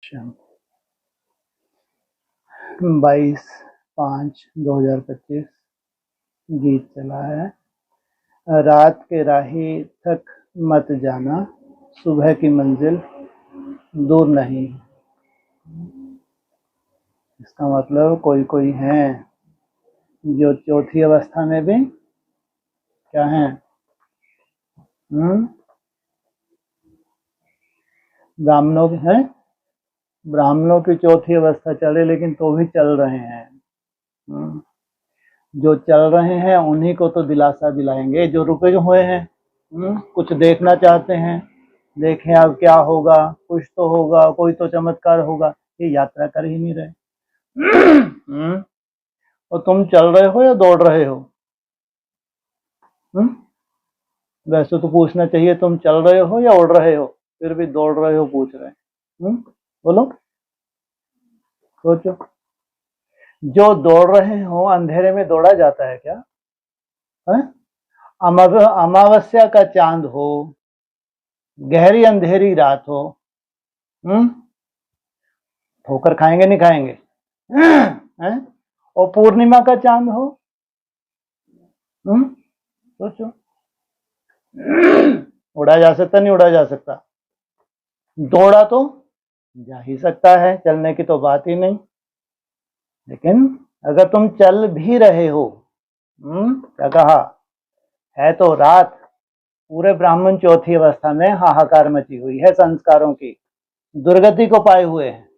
22/5/2025 गीत चला है। रात के राही थक मत जाना, सुबह की मंजिल दूर नहीं। इसका मतलब कोई कोई हैं जो चौथी अवस्था में भी क्या है, ब्राह्मणों हैं, ब्राह्मणों की चौथी अवस्था चले लेकिन तो भी चल रहे हैं। जो चल रहे हैं उन्हीं को तो दिलासा दिलाएंगे, जो रुके हुए हैं कुछ देखना चाहते हैं, देखें अब क्या होगा, कुछ तो होगा, कोई तो चमत्कार होगा, ये यात्रा कर ही नहीं रहे। और तुम चल रहे हो या दौड़ रहे हो? वैसे तो पूछना चाहिए तुम चल रहे हो या उड़ रहे हो, फिर भी दौड़ रहे हो पूछ रहे हैं। बोलो, सोचो। जो दौड़ रहे हो अंधेरे में दौड़ा जाता है क्या? है? अमावस्या का चांद हो, गहरी अंधेरी रात हो, ठोकर खाएंगे नहीं खाएंगे? है? और पूर्णिमा का चांद हो, सोचो। उड़ा जा सकता नहीं उड़ा जा सकता? दौड़ा तो जा ही सकता है, चलने की तो बात ही नहीं। लेकिन अगर तुम चल भी रहे हो, क्या कहा है, तो रात, पूरे ब्राह्मण चौथी अवस्था में हाहाकार मची हुई है, संस्कारों की दुर्गति को पाए हुए हैं।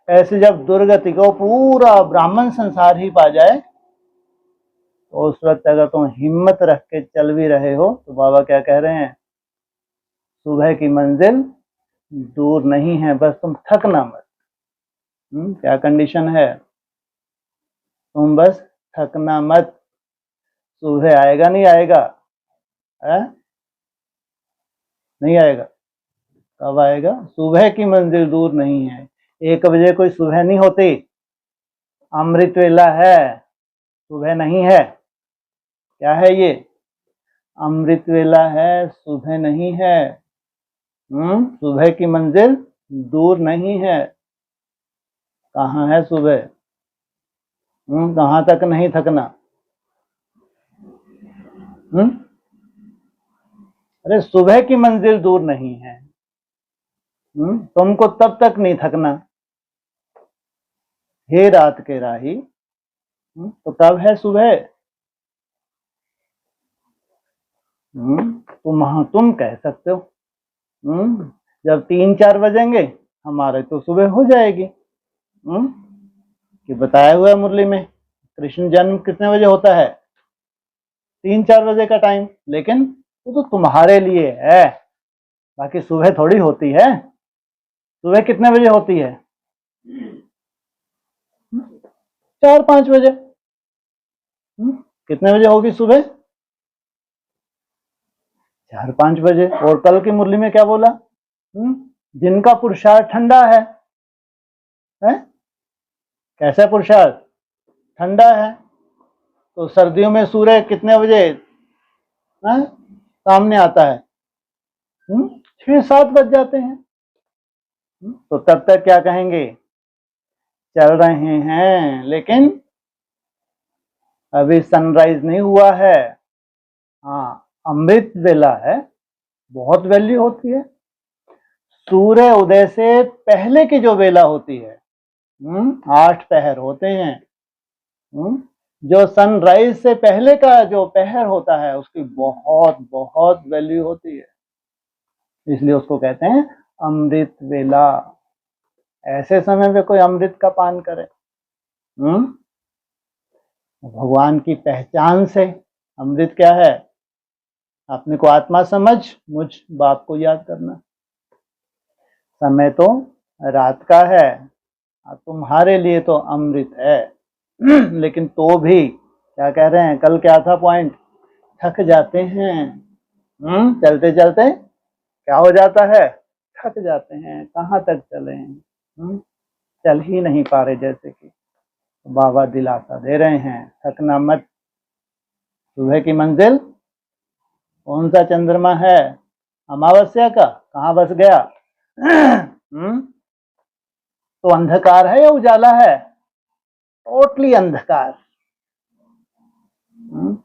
ऐसे जब दुर्गति को पूरा ब्राह्मण संसार ही पा जाए, तो उस वक्त अगर तुम हिम्मत रख के चल भी रहे हो, तो बाबा क्या कह रहे हैं, सुबह की मंजिल दूर नहीं है, बस तुम थकना मत। क्या कंडीशन है? तुम बस थकना मत। सुबह आएगा नहीं आएगा? है? नहीं आएगा। कब आएगा? सुबह की मंजिल दूर नहीं है। 1 बजे कोई सुबह नहीं होती, अमृत वेला है, सुबह नहीं है। क्या है ये? अमृत वेला है, सुबह नहीं है। सुबह की मंजिल दूर नहीं है। कहाँ है सुबह? कहाँ तक नहीं थकना? अरे सुबह की मंजिल दूर नहीं है, तुमको तब तक नहीं थकना। हे रात के राही, तो कब है सुबह? तुम कह सकते हो जब 3-4 बजेंगे हमारे तो सुबह हो जाएगी। कि बताया हुआ है मुरली में, कृष्ण जन्म कितने बजे होता है? 3-4 बजे का टाइम। लेकिन वो तो तुम्हारे लिए है, बाकी सुबह थोड़ी होती है। सुबह कितने बजे होती है? 4-5 बजे। कितने बजे होगी सुबह? 4-5 बजे। और कल की मुरली में क्या बोला? जिनका पुरुषार्थ ठंडा है? कैसा पुरुषार्थ? ठंडा है। तो सर्दियों में सूर्य कितने बजे सामने आता है? 6-7 बज जाते हैं। तो तब तक क्या कहेंगे? चल रहे हैं, लेकिन अभी सनराइज नहीं हुआ है। हाँ, अमृत वेला है, बहुत वैल्यू होती है। सूर्य उदय से पहले की जो वेला होती है, 8 पहर होते हैं। जो सनराइज से पहले का जो पहर होता है, उसकी बहुत बहुत वैल्यू होती है, इसलिए उसको कहते हैं अमृत वेला। ऐसे समय में कोई अमृत का पान करे, भगवान की पहचान से। अमृत क्या है? अपने को आत्मा समझ, मुझ बाप को याद करना। समय तो रात का है, तुम्हारे लिए तो अमृत है। लेकिन तो भी क्या कह रहे हैं, कल क्या था पॉइंट? थक जाते हैं। चलते चलते क्या हो जाता है? थक जाते हैं। कहाँ तक चले हैं? चल ही नहीं पा रहे। जैसे कि बाबा दिलासा दे रहे हैं, थकना मत। सुबह की मंजिल कौन सा चंद्रमा है? अमावस्या का। कहाँ बस गया? तो अंधकार है या उजाला है? टोटली अंधकार।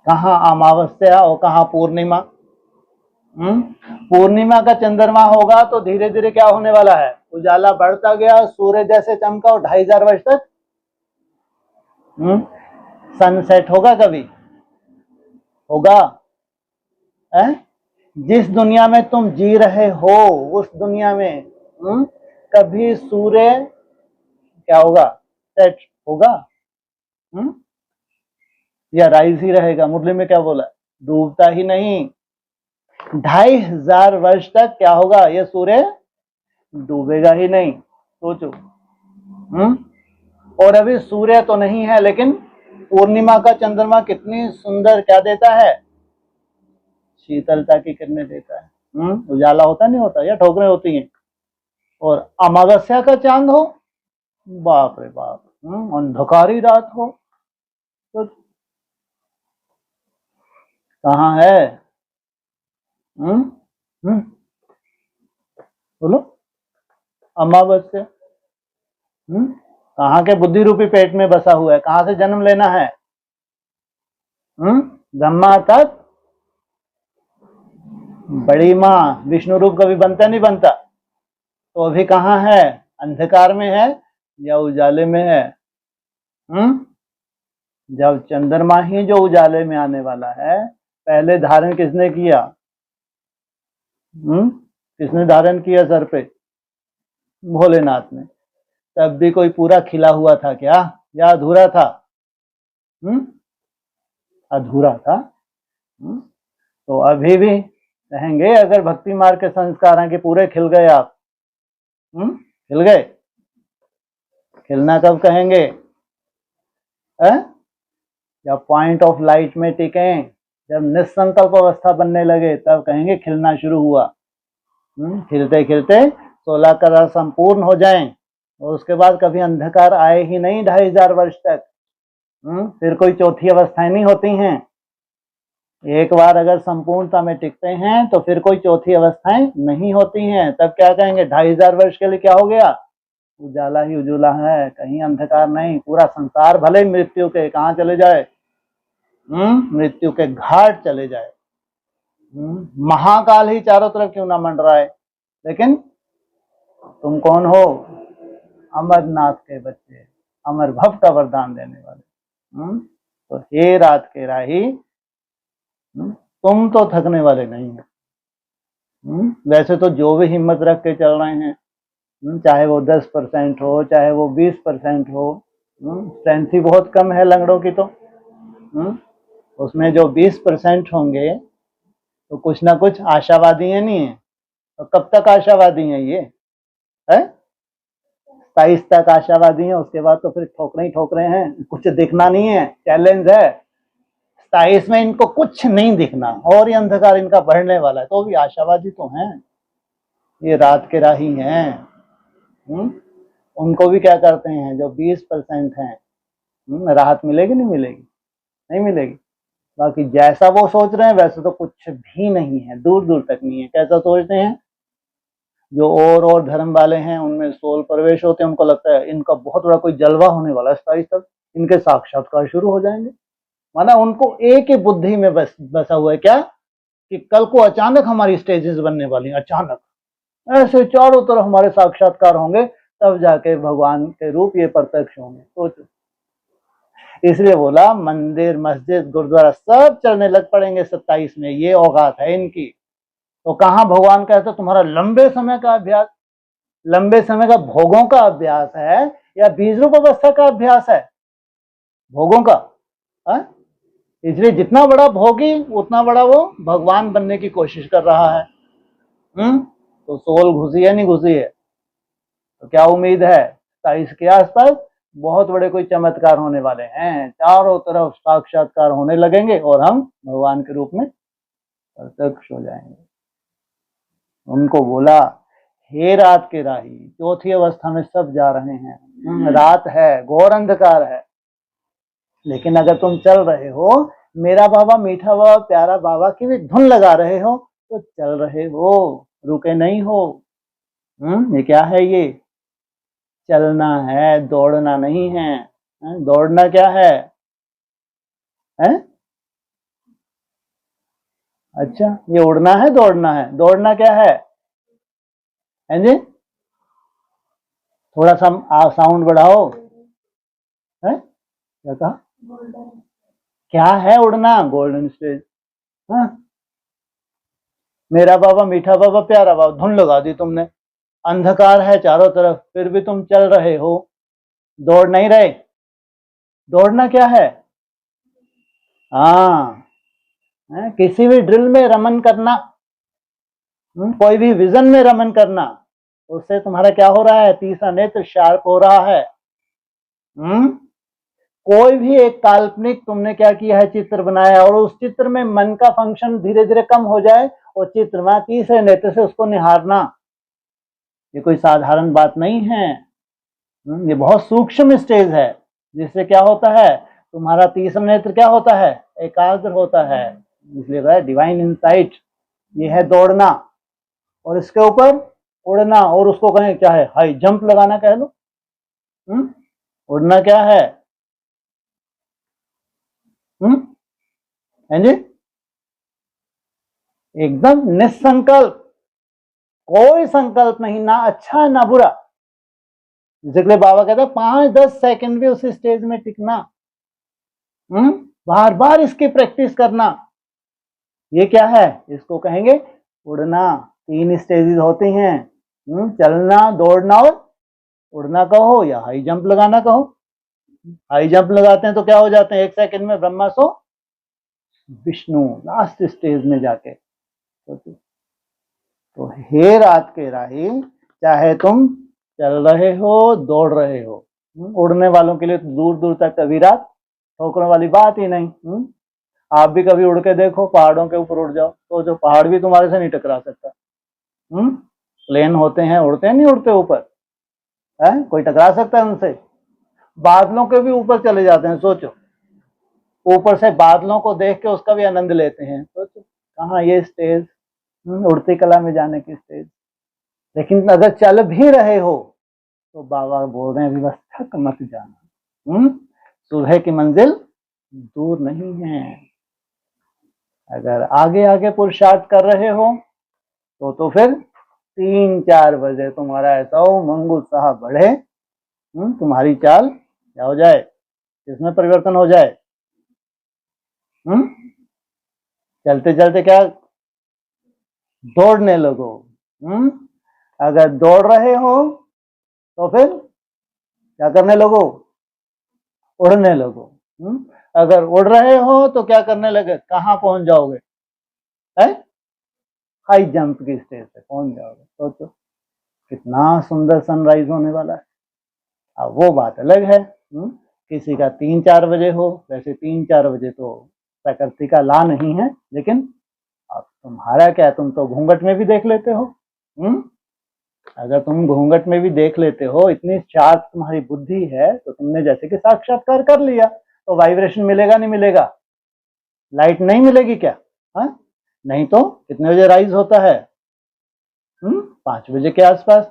कहाँ अमावस्या और कहाँ पूर्णिमा। पूर्णिमा का चंद्रमा होगा तो धीरे धीरे क्या होने वाला है, उजाला बढ़ता गया, सूर्य जैसे चमका और 2500 वर्ष तक सनसेट होगा, कभी होगा? जिस दुनिया में तुम जी रहे हो उस दुनिया में कभी सूर्य क्या होगा, सेट होगा? या राइज ही रहेगा? मुरली में क्या बोला, डूबता ही नहीं। 2500 वर्ष तक क्या होगा, ये सूर्य डूबेगा ही नहीं। सोचो। और अभी सूर्य तो नहीं है, लेकिन पूर्णिमा का चंद्रमा कितनी सुंदर क्या देता है, शीतलता की किरणें देता है। उजाला होता नहीं होता, या ठोकरें होती हैं। और अमावस्या का चांद हो, बाप रे बाप, अंधकारी रात हो तो कहाँ है? बोलो। अमावस्या कहाँ के बुद्धि रूपी पेट में बसा हुआ है, कहाँ से जन्म लेना है? ब्रह्मा तक बड़ी माँ विष्णु रूप कभी बनता नहीं बनता, तो अभी कहाँ है, अंधकार में है या उजाले में है? जब चंद्रमा ही जो उजाले में आने वाला है, पहले धारण किसने किया? किसने धारण किया सर पे? भोलेनाथ ने। तब भी कोई पूरा खिला हुआ था क्या, या अधूरा था? अधूरा था। तो अभी भी कहेंगे अगर भक्ति मार्ग के संस्कार के पूरे खिल गए आप, खिल गए। खिलना कब कहेंगे? जब पॉइंट ऑफ लाइट में टिके, जब निसंकल्प अवस्था बनने लगे, तब कहेंगे खिलना शुरू हुआ। खिलते खिलते 16 कला संपूर्ण हो जाएं, और उसके बाद कभी अंधकार आए ही नहीं 2500 वर्ष तक। फिर कोई चौथी अवस्थाएं नहीं होती हैं। एक बार अगर संपूर्णता में टिकते हैं तो फिर कोई चौथी अवस्थाएं नहीं होती हैं। तब क्या कहेंगे, 2500 वर्ष के लिए क्या हो गया, उजाला ही उजाला है, कहीं अंधकार नहीं। पूरा संसार भले मृत्यु के कहाँ चले जाए, मृत्यु के घाट चले जाए, महाकाल ही चारों तरफ क्यों ना मंडराए, लेकिन तुम कौन हो? अमरनाथ के बच्चे, अमर भव का वरदान देने वाले। तो हे रात के राही, तुम तो थकने वाले नहीं हो। वैसे तो जो भी हिम्मत रख के चल रहे हैं, चाहे वो 10% हो, चाहे वो 20% हो, स्ट्रेंथ ही बहुत कम है लंगड़ों की। तो उसमें जो 20% होंगे तो कुछ ना कुछ आशावादी है, नहीं है? तो कब तक आशावादी हैं ये? है 27 तक आशावादी हैं, उसके बाद तो फिर ठोकरे ही ठोकरे हैं, कुछ दिखना नहीं है। चैलेंज है, 27 में इनको कुछ नहीं दिखना और ये अंधकार इनका बढ़ने वाला है, तो भी आशावादी तो हैं। ये रात के राही हैं। उनको भी क्या करते हैं, जो 20% हैं, राहत मिलेगी नहीं मिलेगी? नहीं मिलेगी। बाकी जैसा वो सोच रहे हैं वैसे तो कुछ भी नहीं है, दूर दूर तक नहीं है। कैसा सोचते हैं? जो और धर्म वाले हैं उनमें सोल प्रवेश होते हैं, उनको लगता है इनका बहुत बड़ा कोई जलवा होने वाला है, 27 तक इनके साक्षात्कार शुरू हो जाएंगे। माना उनको एक ही बुद्धि में बसा हुआ है क्या, कि कल को अचानक हमारी स्टेजेस बनने वाली हैं, अचानक ऐसे चारों तरफ हमारे साक्षात्कार होंगे, तब जाके भगवान के रूप ये प्रत्यक्ष होंगे। सोचो। इसलिए बोला मंदिर मस्जिद गुरुद्वारा सब चलने लग पड़ेंगे 27 में, ये औकात है इनकी। तो कहाँ भगवान कहते तुम्हारा लंबे समय का अभ्यास, लंबे समय का भोगों का अभ्यास है या बीज रूप अवस्था का अभ्यास है? भोगों का। इसलिए जितना बड़ा भोगी उतना बड़ा वो भगवान बनने की कोशिश कर रहा है। तो सोल घुसी है नहीं घुसी है? तो क्या उम्मीद है, 27 के आसपास बहुत बड़े कोई चमत्कार होने वाले हैं, चारों तरफ साक्षात्कार होने लगेंगे और हम भगवान के रूप में प्रत्यक्ष हो जाएंगे। उनको बोला हे रात के राही, चौथी अवस्था में सब जा रहे हैं, रात है, घोर अंधकार है, लेकिन अगर तुम चल रहे हो, मेरा बाबा मीठा बाबा प्यारा बाबा की भी धुन लगा रहे हो, तो चल रहे हो, रुके नहीं हो। ये क्या है, ये चलना है, दौड़ना नहीं है। दौड़ना क्या है? हैं? अच्छा, ये उड़ना है, दौड़ना है? दौड़ना क्या है? हैं जी? थोड़ा सा साउंड बढ़ाओ। है क्या कहा? क्या है उड़ना? Golden stage. हाँ, मेरा बाबा, मीठा बाबा, प्यारा बाबा, धुन लगा दी तुमने। अंधकार है चारों तरफ, फिर भी तुम चल रहे हो, दौड़ नहीं रहे। दौड़ना क्या है? हाँ, किसी भी ड्रिल में रमन करना, कोई भी विजन में रमन करना, उससे तुम्हारा क्या हो रहा है? तीसरा नेत्र शार्प हो रहा है। हम्म कोई भी एक काल्पनिक तुमने क्या किया है? चित्र बनाया, और उस चित्र में मन का फंक्शन धीरे धीरे कम हो जाए और चित्र में तीसरे नेत्र से उसको निहारना, ये कोई साधारण बात नहीं है। ये बहुत सूक्ष्म स्टेज है, जिससे क्या होता है? तुम्हारा तीसरा नेत्र क्या होता है? एकाग्र होता है। इसलिए कहा डिवाइन इंसाइट। ये है दौड़ना, और इसके ऊपर उड़ना, और उसको कहें क्या है? हाई जंप लगाना कह लो। उड़ना क्या है? हैं जी? एकदम निसंकल्प, कोई संकल्प नहीं, ना अच्छा ना बुरा। जिसके बाबा कहते हैं 5-10 सेकंड भी उस स्टेज में टिकना, बार बार इसकी प्रैक्टिस करना, ये क्या है? इसको कहेंगे उड़ना। 3 स्टेजेस होती हैं, चलना, दौड़ना और उड़ना कहो या हाई जंप लगाना कहो। हाई जंप लगाते हैं तो क्या हो जाते हैं? 1 सेकंड में ब्रह्मा सो विष्णु, लास्ट स्टेज में जाके। तो हे रात के राही, चाहे तुम चल रहे हो, दौड़ रहे हो, उड़ने वालों के लिए तो दूर दूर तक कभी रात ठोकरों वाली बात ही नहीं। आप भी कभी उड़ के देखो, पहाड़ों के ऊपर उड़ जाओ, तो जो पहाड़ भी तुम्हारे से नहीं टकरा सकता। प्लेन होते हैं, उड़ते हैं, नहीं उड़ते ऊपर, है कोई टकरा सकता है उनसे? बादलों के भी ऊपर चले जाते हैं, सोचो, ऊपर से बादलों को देख के उसका भी आनंद लेते हैं। सोचो कहाँ ये स्टेज, उड़ती कला में जाने की स्टेज। लेकिन अगर चल भी रहे हो तो बाबा बोल रहे हैं अभी बस थक मत जाना। सुबह की मंजिल दूर नहीं है। अगर आगे आगे पुरुषार्थ कर रहे हो तो फिर 3-4 बजे तुम्हारा ऐसा उमंग उत्साह बढ़े, तुम्हारी चाल क्या हो जाए? किसमें परिवर्तन हो जाए? चलते चलते क्या दौड़ने लगो। अगर दौड़ रहे हो तो फिर क्या करने लगो? उड़ने लगो। अगर उड़ रहे हो तो क्या करने लगे? कहाँ पहुंच जाओगे? है हाई जंप की स्टेज पे पहुंच जाओगे। सोचो कितना सुंदर सनराइज होने वाला है। अब वो बात अलग है, किसी का 3-4 बजे हो। वैसे 3-4 बजे तो प्रकृति का ला नहीं है, लेकिन अब तुम्हारा क्या, तुम तो घूंघट में भी देख लेते हो। अगर तुम घूंघट में भी देख लेते हो, इतनी शार्प तुम्हारी बुद्धि है, तो तुमने जैसे कि साक्षात्कार कर लिया, तो वाइब्रेशन मिलेगा नहीं मिलेगा? लाइट नहीं मिलेगी क्या? नहीं तो कितने बजे राइज होता है? 5 बजे के आसपास।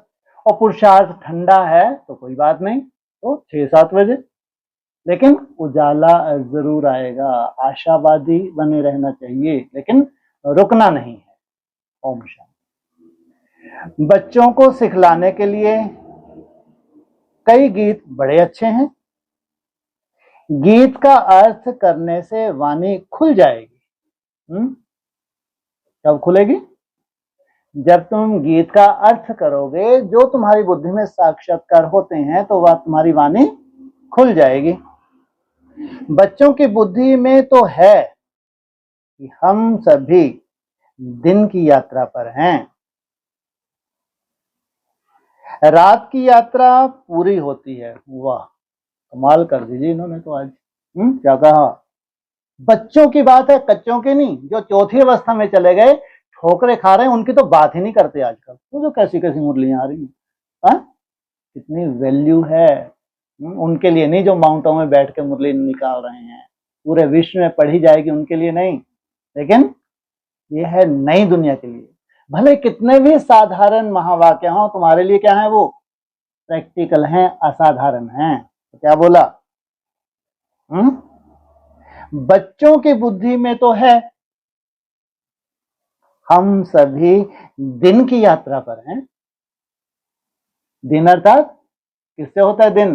और पुरुषार्थ ठंडा है तो कोई बात नहीं, तो 6-7 बजे। लेकिन उजाला जरूर आएगा। आशावादी बने रहना चाहिए, लेकिन रुकना नहीं है। ओम शांति। बच्चों को सिखलाने के लिए कई गीत बड़े अच्छे हैं। गीत का अर्थ करने से वाणी खुल जाएगी। कब खुलेगी? जब तुम गीत का अर्थ करोगे, जो तुम्हारी बुद्धि में साक्षात्कार होते हैं, तो वह तुम्हारी वाणी खुल जाएगी। बच्चों की बुद्धि में तो है कि हम सभी दिन की यात्रा पर हैं। रात की यात्रा पूरी होती है। वाह, कमाल कर दीजिए इन्होंने तो आज। क्या कहा? बच्चों की बात है, कच्चों की नहीं। जो चौथी अवस्था में चले गए, ठोकरे खा रहे हैं, उनकी तो बात ही नहीं करते आजकल। तो जो कैसी कैसी मुरलियां आ रही हैं, कितनी वैल्यू है उनके लिए नहीं, जो माउंटों में बैठ के मुरली निकाल रहे हैं। पूरे विश्व में पढ़ी जाएगी उनके लिए नहीं, लेकिन ये है नई दुनिया के लिए। भले कितने भी साधारण महावाक्य हो, तुम्हारे लिए क्या है वो? प्रैक्टिकल हैं, असाधारण हैं। तो क्या बोला? बच्चों की बुद्धि में तो है, हम सभी दिन की यात्रा पर हैं। दिन अर्थात किससे होता है दिन?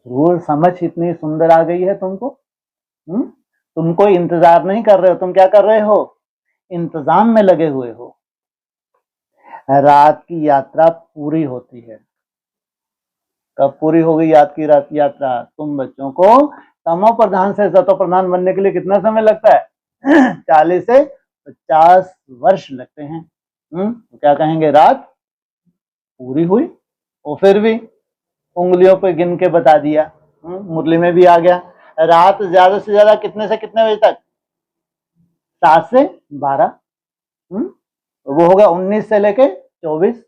जरूर समझ इतनी सुंदर आ गई है तुमको। तुम कोई इंतजार नहीं कर रहे हो, तुम क्या कर रहे हो? इंतजाम में लगे हुए हो। रात की यात्रा पूरी होती है। कब पूरी होगी रात की यात्रा? तुम बच्चों को तमो प्रधान से सतो प्रधान बनने के लिए कितना समय लगता है? 40 से 50 वर्ष लगते हैं। तो क्या कहेंगे? रात पूरी हुई। और फिर भी उंगलियों पे गिन के बता दिया। मुरली में भी आ गया। रात ज्यादा से ज्यादा कितने से कितने बजे तक? 7 से 12। वो होगा 19 से लेके 24।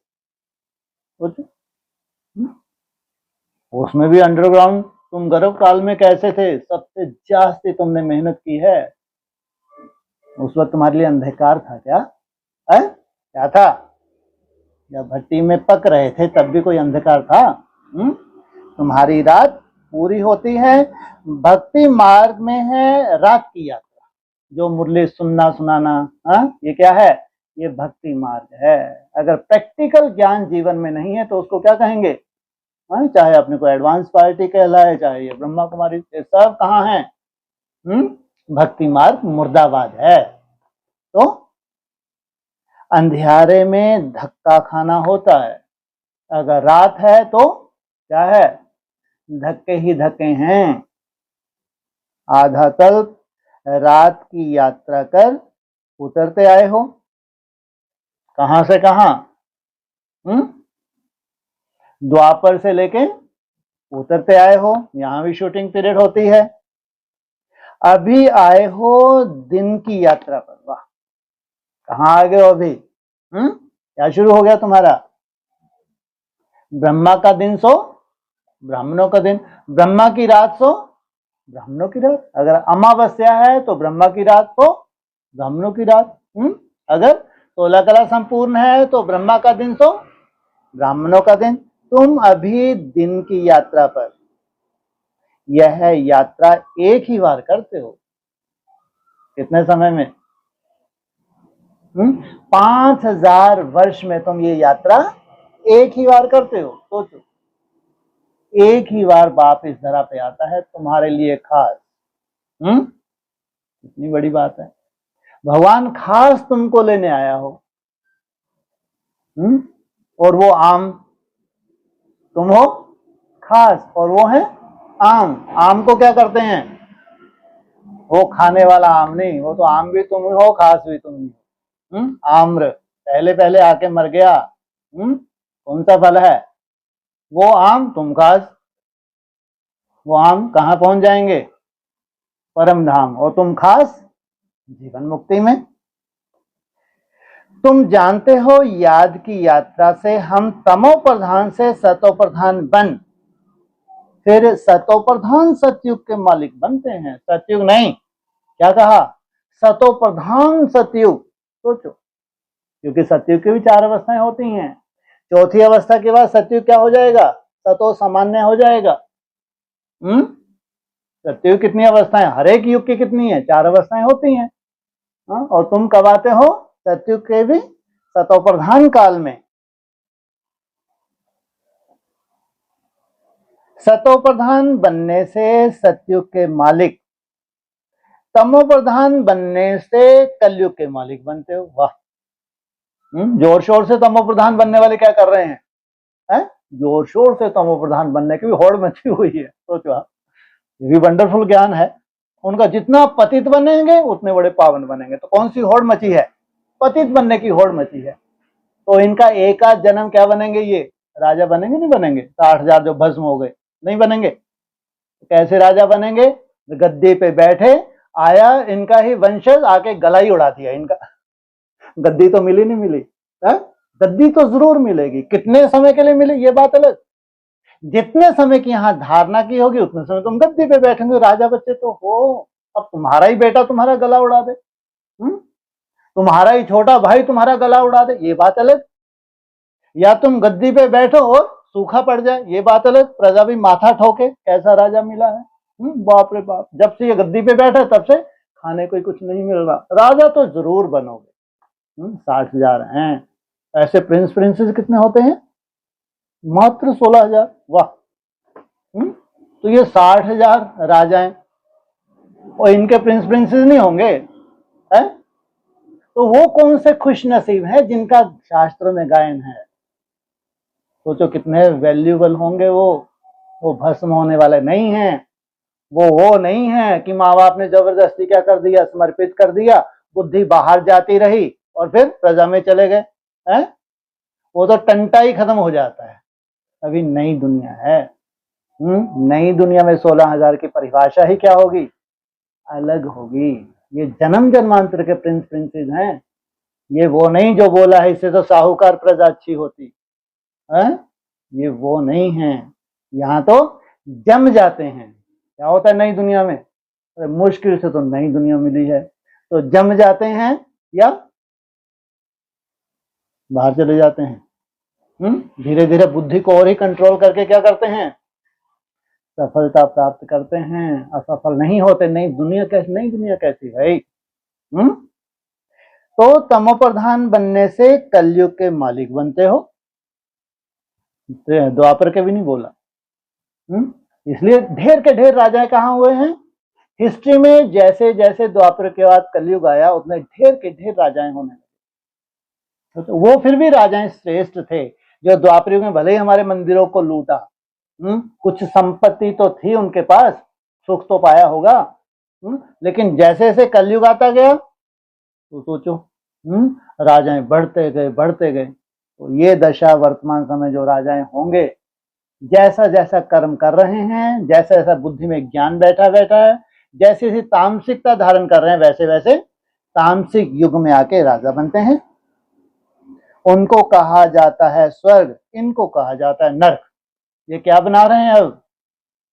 उसमें भी अंडरग्राउंड। तुम गर्भ काल में कैसे थे? सबसे जास्ती तुमने मेहनत की है। उस वक्त तुम्हारे लिए अंधकार था क्या? क्या था? या भट्टी में पक रहे थे तब भी कोई अंधकार था? तुम्हारी रात पूरी होती है। भक्ति मार्ग में है रात की यात्रा। जो मुरली सुनना सुनाना, ये क्या है? ये भक्ति मार्ग है। अगर प्रैक्टिकल ज्ञान जीवन में नहीं है तो उसको क्या कहेंगे? चाहे अपने को एडवांस पार्टी कहलाए, चाहे ये ब्रह्मा कुमारी, ये सब कहाँ है? भक्ति मार्ग मुर्दाबाद है। तो अंधियारे में धक्का खाना होता है। अगर रात है तो क्या है? धक्के ही धक्के हैं। आधा कल्प रात की यात्रा कर उतरते आए हो। कहां से कहां? द्वापर से लेके उतरते आए हो। यहां भी शूटिंग पीरियड होती है। अभी आए हो दिन की यात्रा पर। वाह, कहां आ गए हो अभी? क्या शुरू हो गया तुम्हारा? ब्रह्मा का दिन सो ब्राह्मणों का दिन, ब्रह्मा की रात सो ब्राह्मणों की रात। अगर अमावस्या है तो ब्रह्मा की रात तो ब्राह्मणों की रात। अगर 16 कला संपूर्ण है तो ब्रह्मा का दिन सो ब्राह्मणों का दिन। तुम अभी दिन की यात्रा पर। यह यात्रा एक ही बार करते हो। कितने समय में? 5000 वर्ष में तुम ये यात्रा एक ही बार करते हो। सोचो, एक ही बार बाप इस धरा पे आता है तुम्हारे लिए खास। इतनी बड़ी बात है। भगवान खास तुमको लेने आया हो। और वो आम, तुम हो खास और वो है आम। आम को क्या करते हैं? वो खाने वाला आम नहीं, वो तो आम भी तुम हो, खास भी तुम हो। आम्र पहले पहले आके मर गया। कौन सा फल है? वो आम, तुम खास। वो आम कहां पहुंच जाएंगे? परम धाम। और तुम खास जीवन मुक्ति में। तुम जानते हो याद की यात्रा से हम तमो प्रधान से सतो प्रधान बन फिर सतो प्रधान सतयुग के मालिक बनते हैं। सतयुग नहीं, क्या कहा? सतो प्रधान सतयुग। सोचो, क्योंकि सतयुग की भी 4 अवस्थाएं होती हैं। चौथी अवस्था के बाद सतयुग क्या हो जाएगा? सतो सामान्य हो जाएगा। सतयुग कितनी अवस्थाएं? हर एक युग की कितनी है? 4 अवस्थाएं होती हैं। और तुम कब आते हो? सतयुग के भी सतो प्रधान काल में। सतो प्रधान बनने से सतयुग के मालिक, तमो प्रधान बनने से कलयुग के मालिक बनते हो। वाह, जोर शोर से तमो प्रधान बनने वाले क्या कर रहे हैं? जोर शोर से तमो प्रधान बनने की भी होड़ मची हुई है। सोचो आप, ये भी वंडरफुल ज्ञान है। उनका जितना पतित बनेंगे उतने बड़े पावन बनेंगे। तो कौन सी होड़ मची है? पतित बनने की होड़ मची है। तो इनका एक आध जन्म क्या बनेंगे? ये राजा बनेंगे? नहीं बनेंगे। 60,000 जो भस्म हो गए, नहीं बनेंगे। कैसे राजा बनेंगे? गद्दी पे बैठे, आया इनका ही वंशज, आके गला ही उड़ा दिया इनका। गद्दी तो मिली नहीं मिली है? गद्दी तो जरूर मिलेगी। कितने समय के लिए मिले ये बात अलग। जितने समय की यहां धारणा की होगी उतने समय तुम गद्दी पे बैठेंगे। राजा बच्चे तो हो। अब तुम्हारा ही बेटा तुम्हारा गला उड़ा दे, तुम्हारा ही छोटा भाई तुम्हारा गला उड़ा दे, ये बात अलग। या तुम गद्दी पे बैठो और सूखा पड़ जाए, ये बात अलग। प्रजा भी माथा ठोके, कैसा राजा मिला है, बाप रे बाप, जब से ये गद्दी पे बैठा तब से खाने को ही कुछ नहीं मिल रहा। राजा तो जरूर बनोगे। 60,000 हैं। ऐसे प्रिंस प्रिंसेस कितने होते हैं? मात्र 16,000। वाह। तो ये 60,000 राजाएं और इनके प्रिंस प्रिंसेस नहीं होंगे है? तो वो कौन से खुश नसीब है जिनका शास्त्र में गायन है? सोचो कितने वैल्यूएबल होंगे वो भस्म होने वाले नहीं हैं। वो नहीं है कि माँ बाप ने जबरदस्ती क्या कर दिया, समर्पित कर दिया, बुद्धि बाहर जाती रही और फिर प्रजा में चले गए हैं। वो तो टंटा ही खत्म हो जाता है। अभी नई दुनिया है। नई दुनिया में 16,000 की परिभाषा ही क्या होगी? अलग होगी। ये जन्म जन्मांतर के प्रिंस प्रिंसेस हैं। ये वो नहीं जो बोला है इससे तो साहूकार प्रजा अच्छी होती है। ये वो नहीं है। यहाँ तो जम जाते हैं। क्या होता है नई दुनिया में? अरे मुश्किल से तो नई दुनिया मिली है, तो जम जाते हैं या बाहर चले जाते हैं। धीरे धीरे बुद्धि को और ही कंट्रोल करके क्या करते हैं? सफलता प्राप्त करते हैं। असफल नहीं होते। नई दुनिया कैसी भाई? तो तमो प्रधान बनने से कलयुग के मालिक बनते हो। द्वापर के भी नहीं बोला। इसलिए ढेर के ढेर राजाएं कहाँ हुए हैं हिस्ट्री में? जैसे जैसे द्वापर के बाद कलयुग आया उतने ढेर के ढेर राजाएं होने लगे। तो वो फिर भी राजाएं श्रेष्ठ थे जो द्वापर युग में भले ही हमारे मंदिरों को लूटा। कुछ संपत्ति तो थी उनके पास, सुख तो पाया होगा। लेकिन जैसे जैसे कलयुग आता गया तो सोचो राजाएं बढ़ते गए। तो ये दशा वर्तमान समय जो राजाएं होंगे, जैसा जैसा कर्म कर रहे हैं, जैसा जैसा बुद्धि में ज्ञान बैठा है, जैसे जैसे तामसिकता धारण कर रहे हैं, वैसे वैसे तामसिक युग में आके राजा बनते हैं। उनको कहा जाता है स्वर्ग, इनको कहा जाता है नर्क। ये क्या बना रहे हैं अब?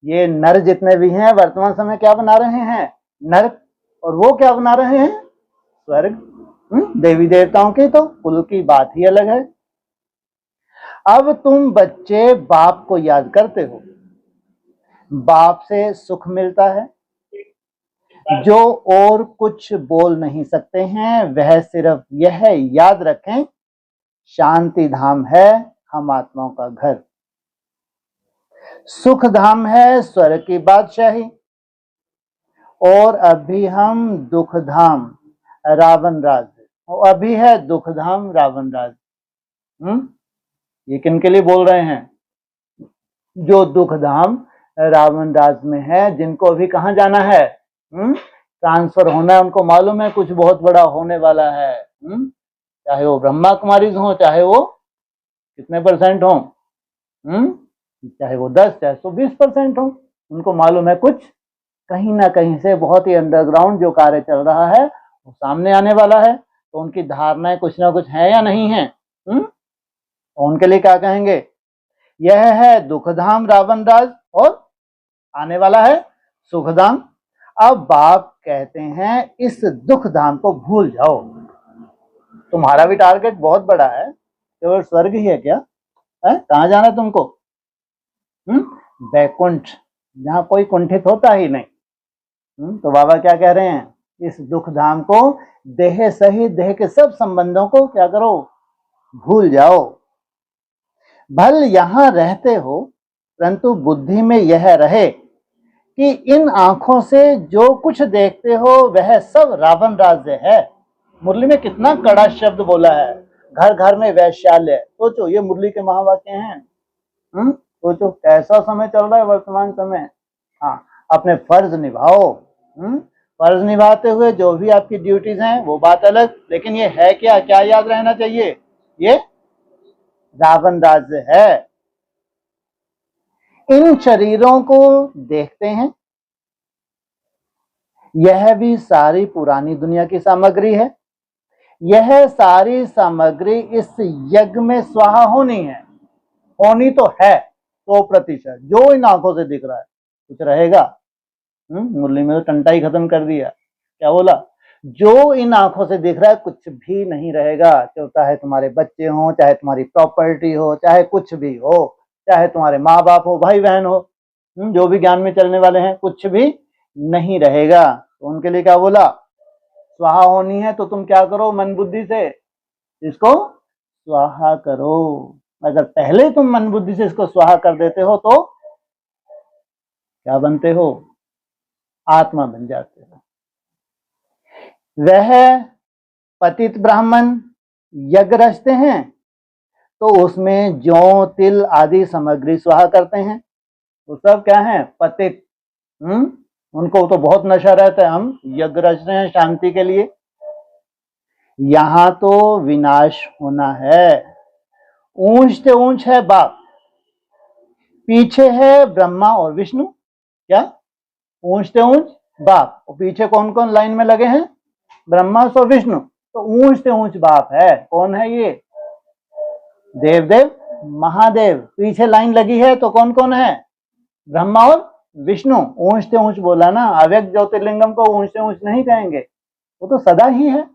ये नर जितने भी हैं वर्तमान समय क्या बना रहे हैं? नर्क। और वो क्या बना रहे हैं? स्वर्ग। देवी देवताओं की तो कुल की बात ही अलग है। अब तुम बच्चे बाप को याद करते हो, बाप से सुख मिलता है। जो और कुछ बोल नहीं सकते हैं वह सिर्फ यह याद रखें, शांति धाम है हम आत्माओं का घर, सुख धाम है स्वर्ग की बादशाही, और अभी हम दुख धाम रावण राज, और अभी है दुख धाम रावण राज। ये किन के लिए बोल रहे हैं? जो दुख धाम रावण राज में है, जिनको अभी कहां जाना है? ट्रांसफर होना है। उनको मालूम है कुछ बहुत बड़ा होने वाला है। चाहे वो ब्रह्मा कुमारीज हो, चाहे वो कितने % हो, चाहे वो 10, चाहे 120% हो, उनको मालूम है कुछ कहीं ना कहीं से बहुत ही अंडरग्राउंड जो कार्य चल रहा है वो सामने आने वाला है। तो उनकी धारणाएं कुछ ना कुछ है या नहीं है? तो उनके लिए क्या कहेंगे? यह है दुखधाम रावण राज और आने वाला है सुखधाम। अब बाप कहते हैं इस दुख धाम को भूल जाओ। तुम्हारा भी टारगेट बहुत बड़ा है, केवल स्वर्ग ही है क्या? कहां जाना है तुमको? बैकुंठ, जहां कोई कुंठित होता ही नहीं। तो बाबा क्या कह रहे हैं? इस दुख धाम को, देह सहित देह के सब संबंधों को क्या करो? भूल जाओ। भल यहां रहते हो परंतु बुद्धि में यह रहे कि इन आंखों से जो कुछ देखते हो वह सब रावण राज्य है। मुरली में कितना कड़ा शब्द बोला है, घर घर में वैश्यालय। सोचो ये मुरली के महावाक्य हैं। सोचो कैसा समय चल रहा है वर्तमान समय। हाँ, अपने फर्ज निभाओ। फर्ज निभाते हुए जो भी आपकी ड्यूटीज हैं वो बात अलग, लेकिन ये है क्या? क्या याद रहना चाहिए? ये रावण राज्य है। इन शरीरों को देखते हैं, यह भी सारी पुरानी दुनिया की सामग्री है। यह सारी सामग्री इस यज्ञ में स्वाहा होनी है। होनी तो है 100%। जो इन आंखों से दिख रहा है कुछ रहेगा? मुरली में तो टंटा ही खत्म कर दिया। क्या बोला? जो इन आंखों से दिख रहा है कुछ भी नहीं रहेगा, चाहे तुम्हारे बच्चे हो, चाहे तुम्हारी प्रॉपर्टी हो, चाहे कुछ भी हो, चाहे तुम्हारे माँ बाप हो, भाई बहन हो, जो भी ज्ञान में चलने वाले हैं, कुछ भी नहीं रहेगा। तो उनके लिए क्या बोला, स्वाहा होनी है तो तुम क्या करो, मन बुद्धि से इसको स्वाहा करो। अगर पहले तुम मन बुद्धि से इसको स्वाहा कर देते हो तो क्या बनते हो, आत्मा बन जाते हो। वह पतित ब्राह्मण यज्ञ रचते हैं तो उसमें जौ तिल आदि सामग्री स्वाहा करते हैं। तो सब क्या है, पतित। उनको तो बहुत नशा रहता है, हम यज्ञ रच रहे हैं शांति के लिए। यहां तो विनाश होना है। ऊंच से ऊंच है बाप, पीछे है ब्रह्मा और विष्णु। क्या, ऊंच से ऊंच बाप, और पीछे कौन कौन लाइन में लगे हैं, ब्रह्मा और विष्णु। तो ऊंच से ऊंच बाप है, कौन है ये, देवदेव महादेव। पीछे लाइन लगी है तो कौन कौन है, ब्रह्मा और विष्णु। ऊंच से ऊंच बोला ना, अव्यक्त ज्योतिर्लिंगम को ऊंच से ऊंच नहीं कहेंगे, वो तो सदा ही है।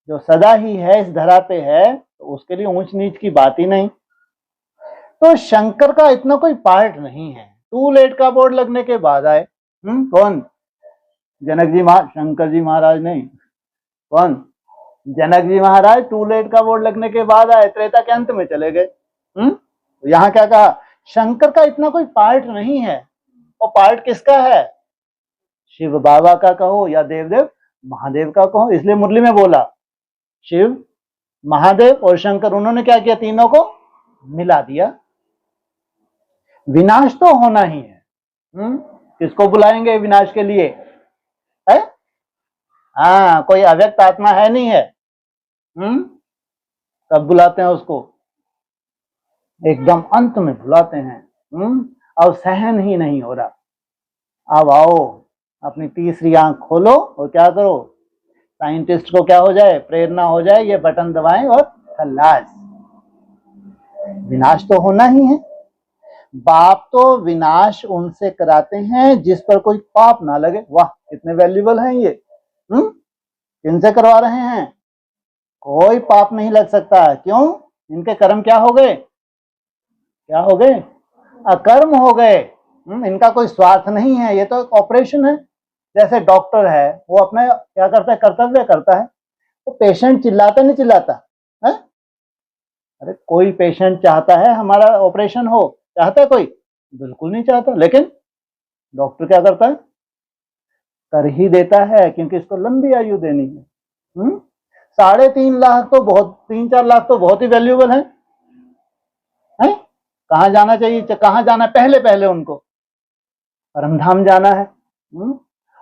जो सदा ही है, इस धरा पे है, तो उसके लिए ऊंच नीच की बात ही नहीं। तो शंकर का इतना कोई पार्ट नहीं है। टू लेट का बोर्ड लगने के बाद आए। कौन, जनक जी शंकर जी महाराज नहीं, कौन, जनक जी महाराज टू लेट का बोर्ड लगने के बाद आए, त्रेता के अंत में चले गए। तो यहाँ क्या कहा, शंकर का इतना कोई पार्ट नहीं है। और पार्ट किसका है, शिव बाबा का कहो या देवदेव महादेव का कहो। इसलिए मुरली में बोला शिव महादेव और शंकर, उन्होंने क्या किया, तीनों को मिला दिया। विनाश तो होना ही है। किसको बुलाएंगे विनाश के लिए, है? हाँ, कोई अव्यक्त आत्मा है नहीं है। कब बुलाते हैं उसको, एकदम अंत में बुलाते हैं। अब सहन ही नहीं हो रहा। अब आओ, अपनी तीसरी आंख खोलो और क्या करो, साइंटिस्ट को क्या हो जाए, प्रेरणा हो जाए, ये बटन दबाएं और खल्लास। विनाश तो होना ही है। बाप तो विनाश उनसे कराते हैं जिस पर कोई पाप ना लगे। वाह, कितने वैल्यूबल हैं ये। किनसे करवा रहे हैं, कोई पाप नहीं लग सकता। क्यों, इनके कर्म क्या हो गए, क्या हो गए, अकर्म हो गए। इनका कोई स्वार्थ नहीं है, ये तो एक ऑपरेशन है। जैसे डॉक्टर है, वो अपने क्या करता है, कर्तव्य करता है। वो पेशेंट चिल्लाता नहीं चिल्लाता है? अरे कोई पेशेंट चाहता है हमारा ऑपरेशन हो, चाहता है कोई, बिल्कुल नहीं चाहता। लेकिन डॉक्टर क्या करता है, कर ही देता है, क्योंकि इसको लंबी आयु देनी है। 3.5 लाख तो बहुत, 3-4 लाख तो बहुत ही वैल्यूबल है। कहाँ जाना चाहिए, कहाँ जाना है, पहले पहले उनको परमधाम जाना है।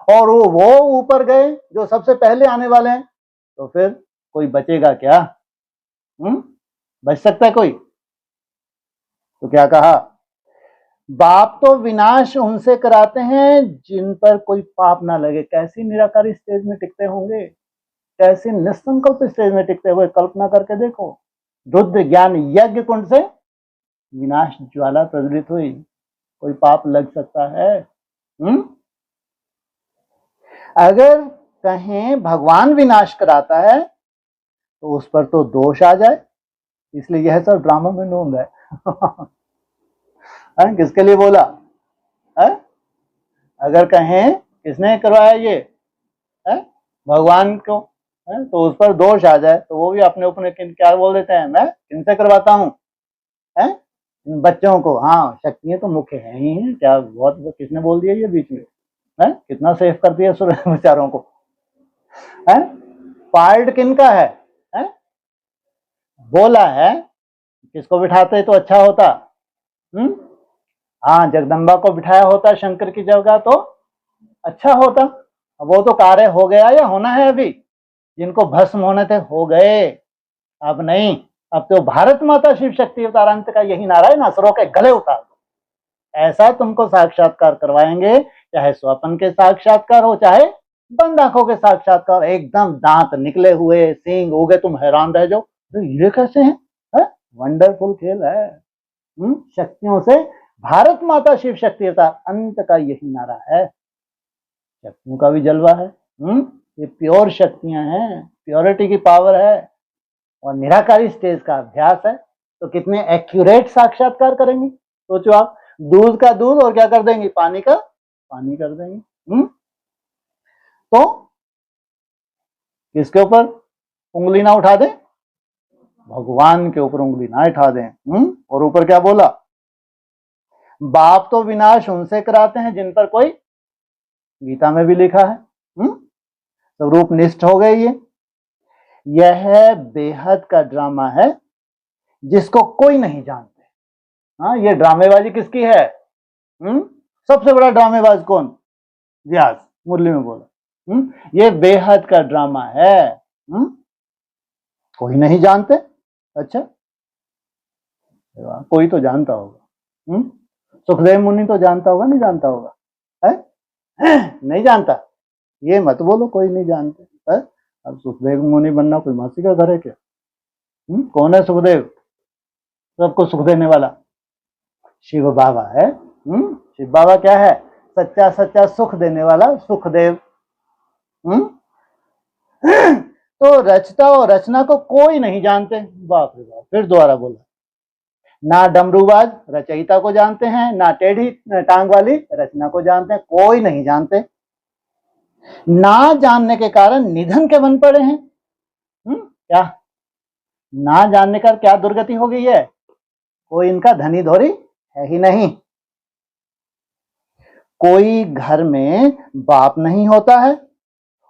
और वो ऊपर गए जो सबसे पहले आने वाले हैं, तो फिर कोई बचेगा क्या, बच सकता है कोई? तो क्या कहा, बाप तो विनाश उनसे कराते हैं जिन पर कोई पाप ना लगे। कैसी निराकारी स्टेज में टिकते होंगे, कैसी निसंकल्प स्टेज में टिकते हुए, कल्पना करके देखो। रुद्र ज्ञान यज्ञ कुंड से विनाश ज्वाला प्रज्वलित हुई, कोई पाप लग सकता है? अगर कहें भगवान विनाश कराता है तो उस पर तो दोष आ जाए। इसलिए यह सब ड्रामा में ढूंढ है। किसके लिए बोला है? अगर कहें किसने करवाया ये है, भगवान को है, तो उस पर दोष आ जाए तो वो भी अपने ऊपर क्या बोल देते हैं, मैं किनसे करवाता हूँ, है बच्चों को। हाँ, शक्तियां तो मुख्य है ही है, क्या बहुत किसने बोल दिया ये बीच में, है कितना सेफ कर दिया सुर विचारों को, है पार्ट किनका है? बोला है किसको बिठाते तो अच्छा होता। हाँ, जगदम्बा को बिठाया होता शंकर की जगह तो अच्छा होता। वो तो कार्य हो गया या होना है अभी, जिनको भस्म होने थे हो गए, अब नहीं। अब तो भारत माता शिव शक्ति अवतारांत का यही नारा है ना, असुरों के गले उतार दो। ऐसा तुमको साक्षात्कार करवाएंगे, चाहे स्वप्न के साक्षात्कार हो, चाहे बंद आंखों के साक्षात्कार। एकदम दांत निकले हुए, सींग हो गए, तुम हैरान रह जाओ, तो ये कैसे है? वंडरफुल खेल है। शक्तियों से भारत माता शिव शक्ति अवतार अंत का यही नारा है। शक्तियों का भी जलवा है। ये प्योर शक्तियां हैं, प्योरिटी की पावर है और निराकारी स्टेज का अभ्यास है। तो कितने एक्यूरेट साक्षात्कार करेंगे, सोचो आप। दूध का दूध और क्या कर देंगे, पानी का पानी कर देंगे। तो किसके ऊपर उंगली ना उठा दें, भगवान के ऊपर उंगली ना उठा दें। और ऊपर क्या बोला, बाप तो विनाश उनसे कराते हैं जिन पर कोई, गीता में भी लिखा है। तो रूप निष्ठ हो गए ये। यह बेहद का ड्रामा है जिसको कोई नहीं जानते। हाँ, ये ड्रामेबाजी किसकी है? सबसे बड़ा ड्रामेबाज कौन? व्यास, मुरली में बोला। ये बेहद का ड्रामा है। कोई नहीं जानते। अच्छा, कोई तो जानता होगा। सुखदेव मुनि तो जानता होगा, नहीं जानता होगा? है? नहीं जानता, ये मत बोलो कोई नहीं जानते है? अब सुखदेव मुनि बनना कोई मासी का घर है क्या? कौन है सुखदेव? सबको सुख देने वाला शिव बाबा है। शिव बाबा क्या है? सच्चा सच्चा सुख देने वाला सुखदेव। तो रचता और रचना को कोई नहीं जानते। बाप रे बाप, फिर दोबारा बोला, ना डमरूबाज रचयिता को जानते हैं, ना टेढ़ी टांग वाली रचना को जानते हैं, कोई नहीं जानते। ना जानने के कारण निधन के बन पड़े हैं। क्या ना जानने का क्या दुर्गति हो गई है? कोई इनका धनी धोरी है ही नहीं। कोई घर में बाप नहीं होता है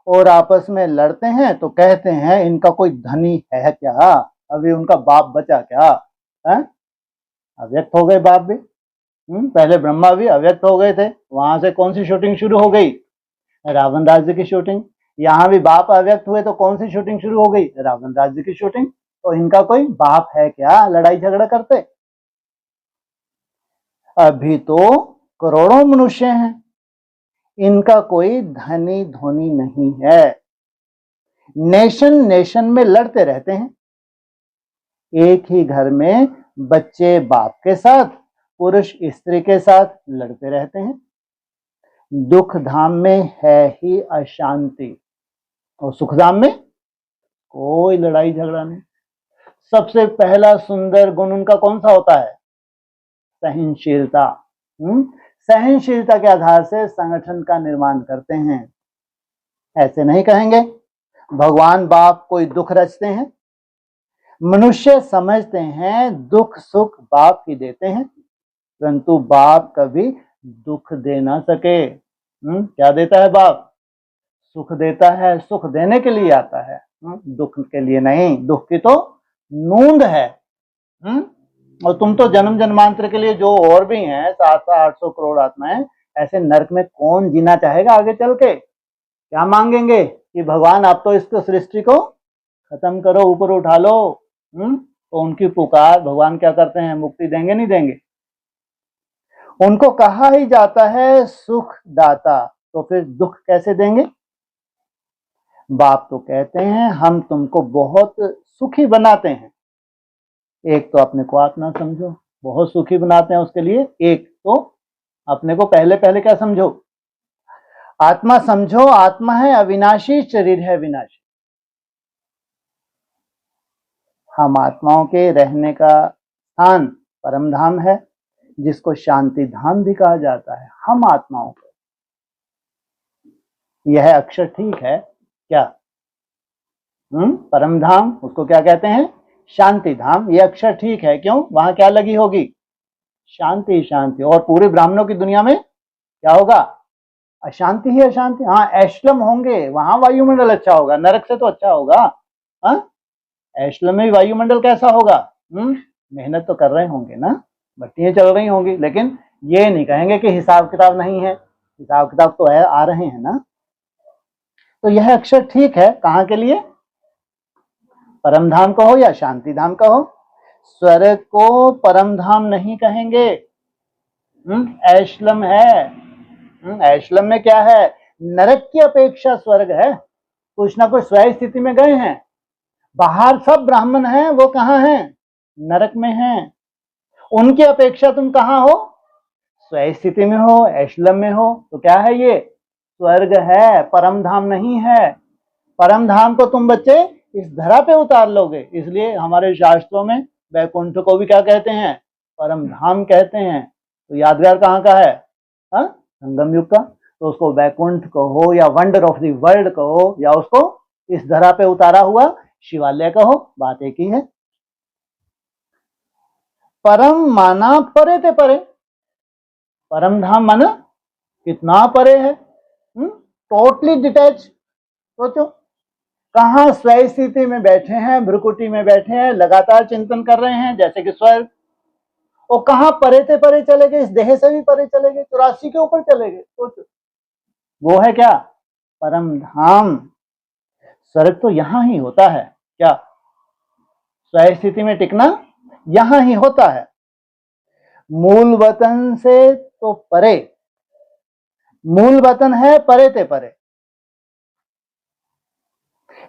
और आपस में लड़ते हैं तो कहते हैं इनका कोई धनी है क्या, अभी उनका बाप बचा क्या? है? अव्यक्त हो गए बाप भी। पहले ब्रह्मा भी अव्यक्त हो गए थे। वहां से कौन सी शूटिंग शुरू हो गई? रावण राज्य की शूटिंग। यहाँ भी बाप अव्यक्त हुए तो कौन सी शूटिंग शुरू हो गई? रावण राज्य की शूटिंग। तो इनका कोई बाप है क्या, लड़ाई झगड़ा करते? अभी तो करोड़ों मनुष्य हैं, इनका कोई धनी धोनी नहीं है। नेशन नेशन में लड़ते रहते हैं। एक ही घर में बच्चे बाप के साथ, पुरुष स्त्री के साथ लड़ते रहते हैं। दुख धाम में है ही अशांति और सुख धाम में कोई लड़ाई झगड़ा नहीं। सबसे पहला सुंदर गुण उनका कौन सा होता है? सहनशीलता। सहनशीलता के आधार से संगठन का निर्माण करते हैं। ऐसे नहीं कहेंगे भगवान बाप कोई दुख रचते हैं। मनुष्य समझते हैं दुख सुख बाप ही देते हैं, परंतु बाप कभी दुख दे ना सके। क्या देता है बाप? सुख देता है, सुख देने के लिए आता है, दुख के लिए नहीं। दुख की तो नूंद है। और तुम तो जन्म जन्मांतर के लिए जो और भी हैं 700-800 करोड़ आत्माएं, ऐसे नरक में कौन जीना चाहेगा आगे चल के? क्या मांगेंगे कि भगवान आप तो इसको सृष्टि को खत्म करो, ऊपर उठा लो। तो उनकी पुकार भगवान क्या करते हैं? मुक्ति देंगे नहीं देंगे? उनको कहा ही जाता है सुख दाता, तो फिर दुख कैसे देंगे? बाप तो कहते हैं हम तुमको बहुत सुखी बनाते हैं। एक तो अपने को आत्मा समझो, बहुत सुखी बनाते हैं उसके लिए। एक तो अपने को पहले पहले क्या समझो? आत्मा समझो। आत्मा है अविनाशी, शरीर है विनाशी। हम आत्माओं के रहने का स्थान परम धाम है, जिसको शांति धाम भी कहा जाता है। हम आत्माओं को, यह अक्षर ठीक है क्या? परम धाम, उसको क्या कहते हैं? शांति धाम। ये अक्षर ठीक है, क्यों? वहां क्या लगी होगी? शांति शांति। और पूरे ब्राह्मणों की दुनिया में क्या होगा? अशांति ही अशांति। हाँ, ऐश्लम होंगे, वहां वायुमंडल अच्छा होगा, नरक से तो अच्छा होगा। हाँ, ऐश्लम में वायुमंडल कैसा होगा? मेहनत तो कर रहे होंगे ना, भट्टियां चल रही होंगी, लेकिन ये नहीं कहेंगे कि हिसाब किताब नहीं है। हिसाब किताब तो है, आ रहे हैं ना। तो यह अक्षर ठीक है कहाँ के लिए? परम धाम कहो या शांति धाम कहो। स्वर्ग को परम धाम नहीं कहेंगे। ऐश्लम है। ऐश्लम में क्या है? नरक की अपेक्षा स्वर्ग है। कुछ ना कुछ स्वय स्थिति में गए हैं। बाहर सब ब्राह्मण हैं, वो कहाँ हैं? नरक में हैं। उनकी अपेक्षा तुम कहाँ हो? स्वय स्थिति में हो, ऐश्लम में हो। तो क्या है ये? स्वर्ग है, परम धाम नहीं है। परम धाम को तुम बच्चे इस धरा पे उतार लोगे, इसलिए हमारे शास्त्रों में वैकुंठ को भी क्या कहते हैं, परम धाम कहते हैं। तो यादगार कहाँ का है, हाँ, संगम युग का। तो उसको वैकुंठ कहो या वंडर ऑफ द वर्ल्ड कहो या उसको इस धरा पे उतारा हुआ शिवालय कहो, बात एक ही है। परम माना परे ते परे, परम धाम माना कितना परे है, टोटली डिटैच। सोचो, कहाँ स्वय स्थिति में बैठे हैं, भ्रुकुटी में बैठे हैं, लगातार चिंतन कर रहे हैं जैसे कि स्वर्ग, और कहाँ परे थे परे चले गए, इस देह से भी परे चले गए, 84 के ऊपर चले गए। सोचो, वो है क्या, परम धाम। स्वर्ग तो यहां ही होता है, क्या स्वय स्थिति में टिकना यहां ही होता है। मूल वतन से तो परे, मूल वतन है परे ते परे,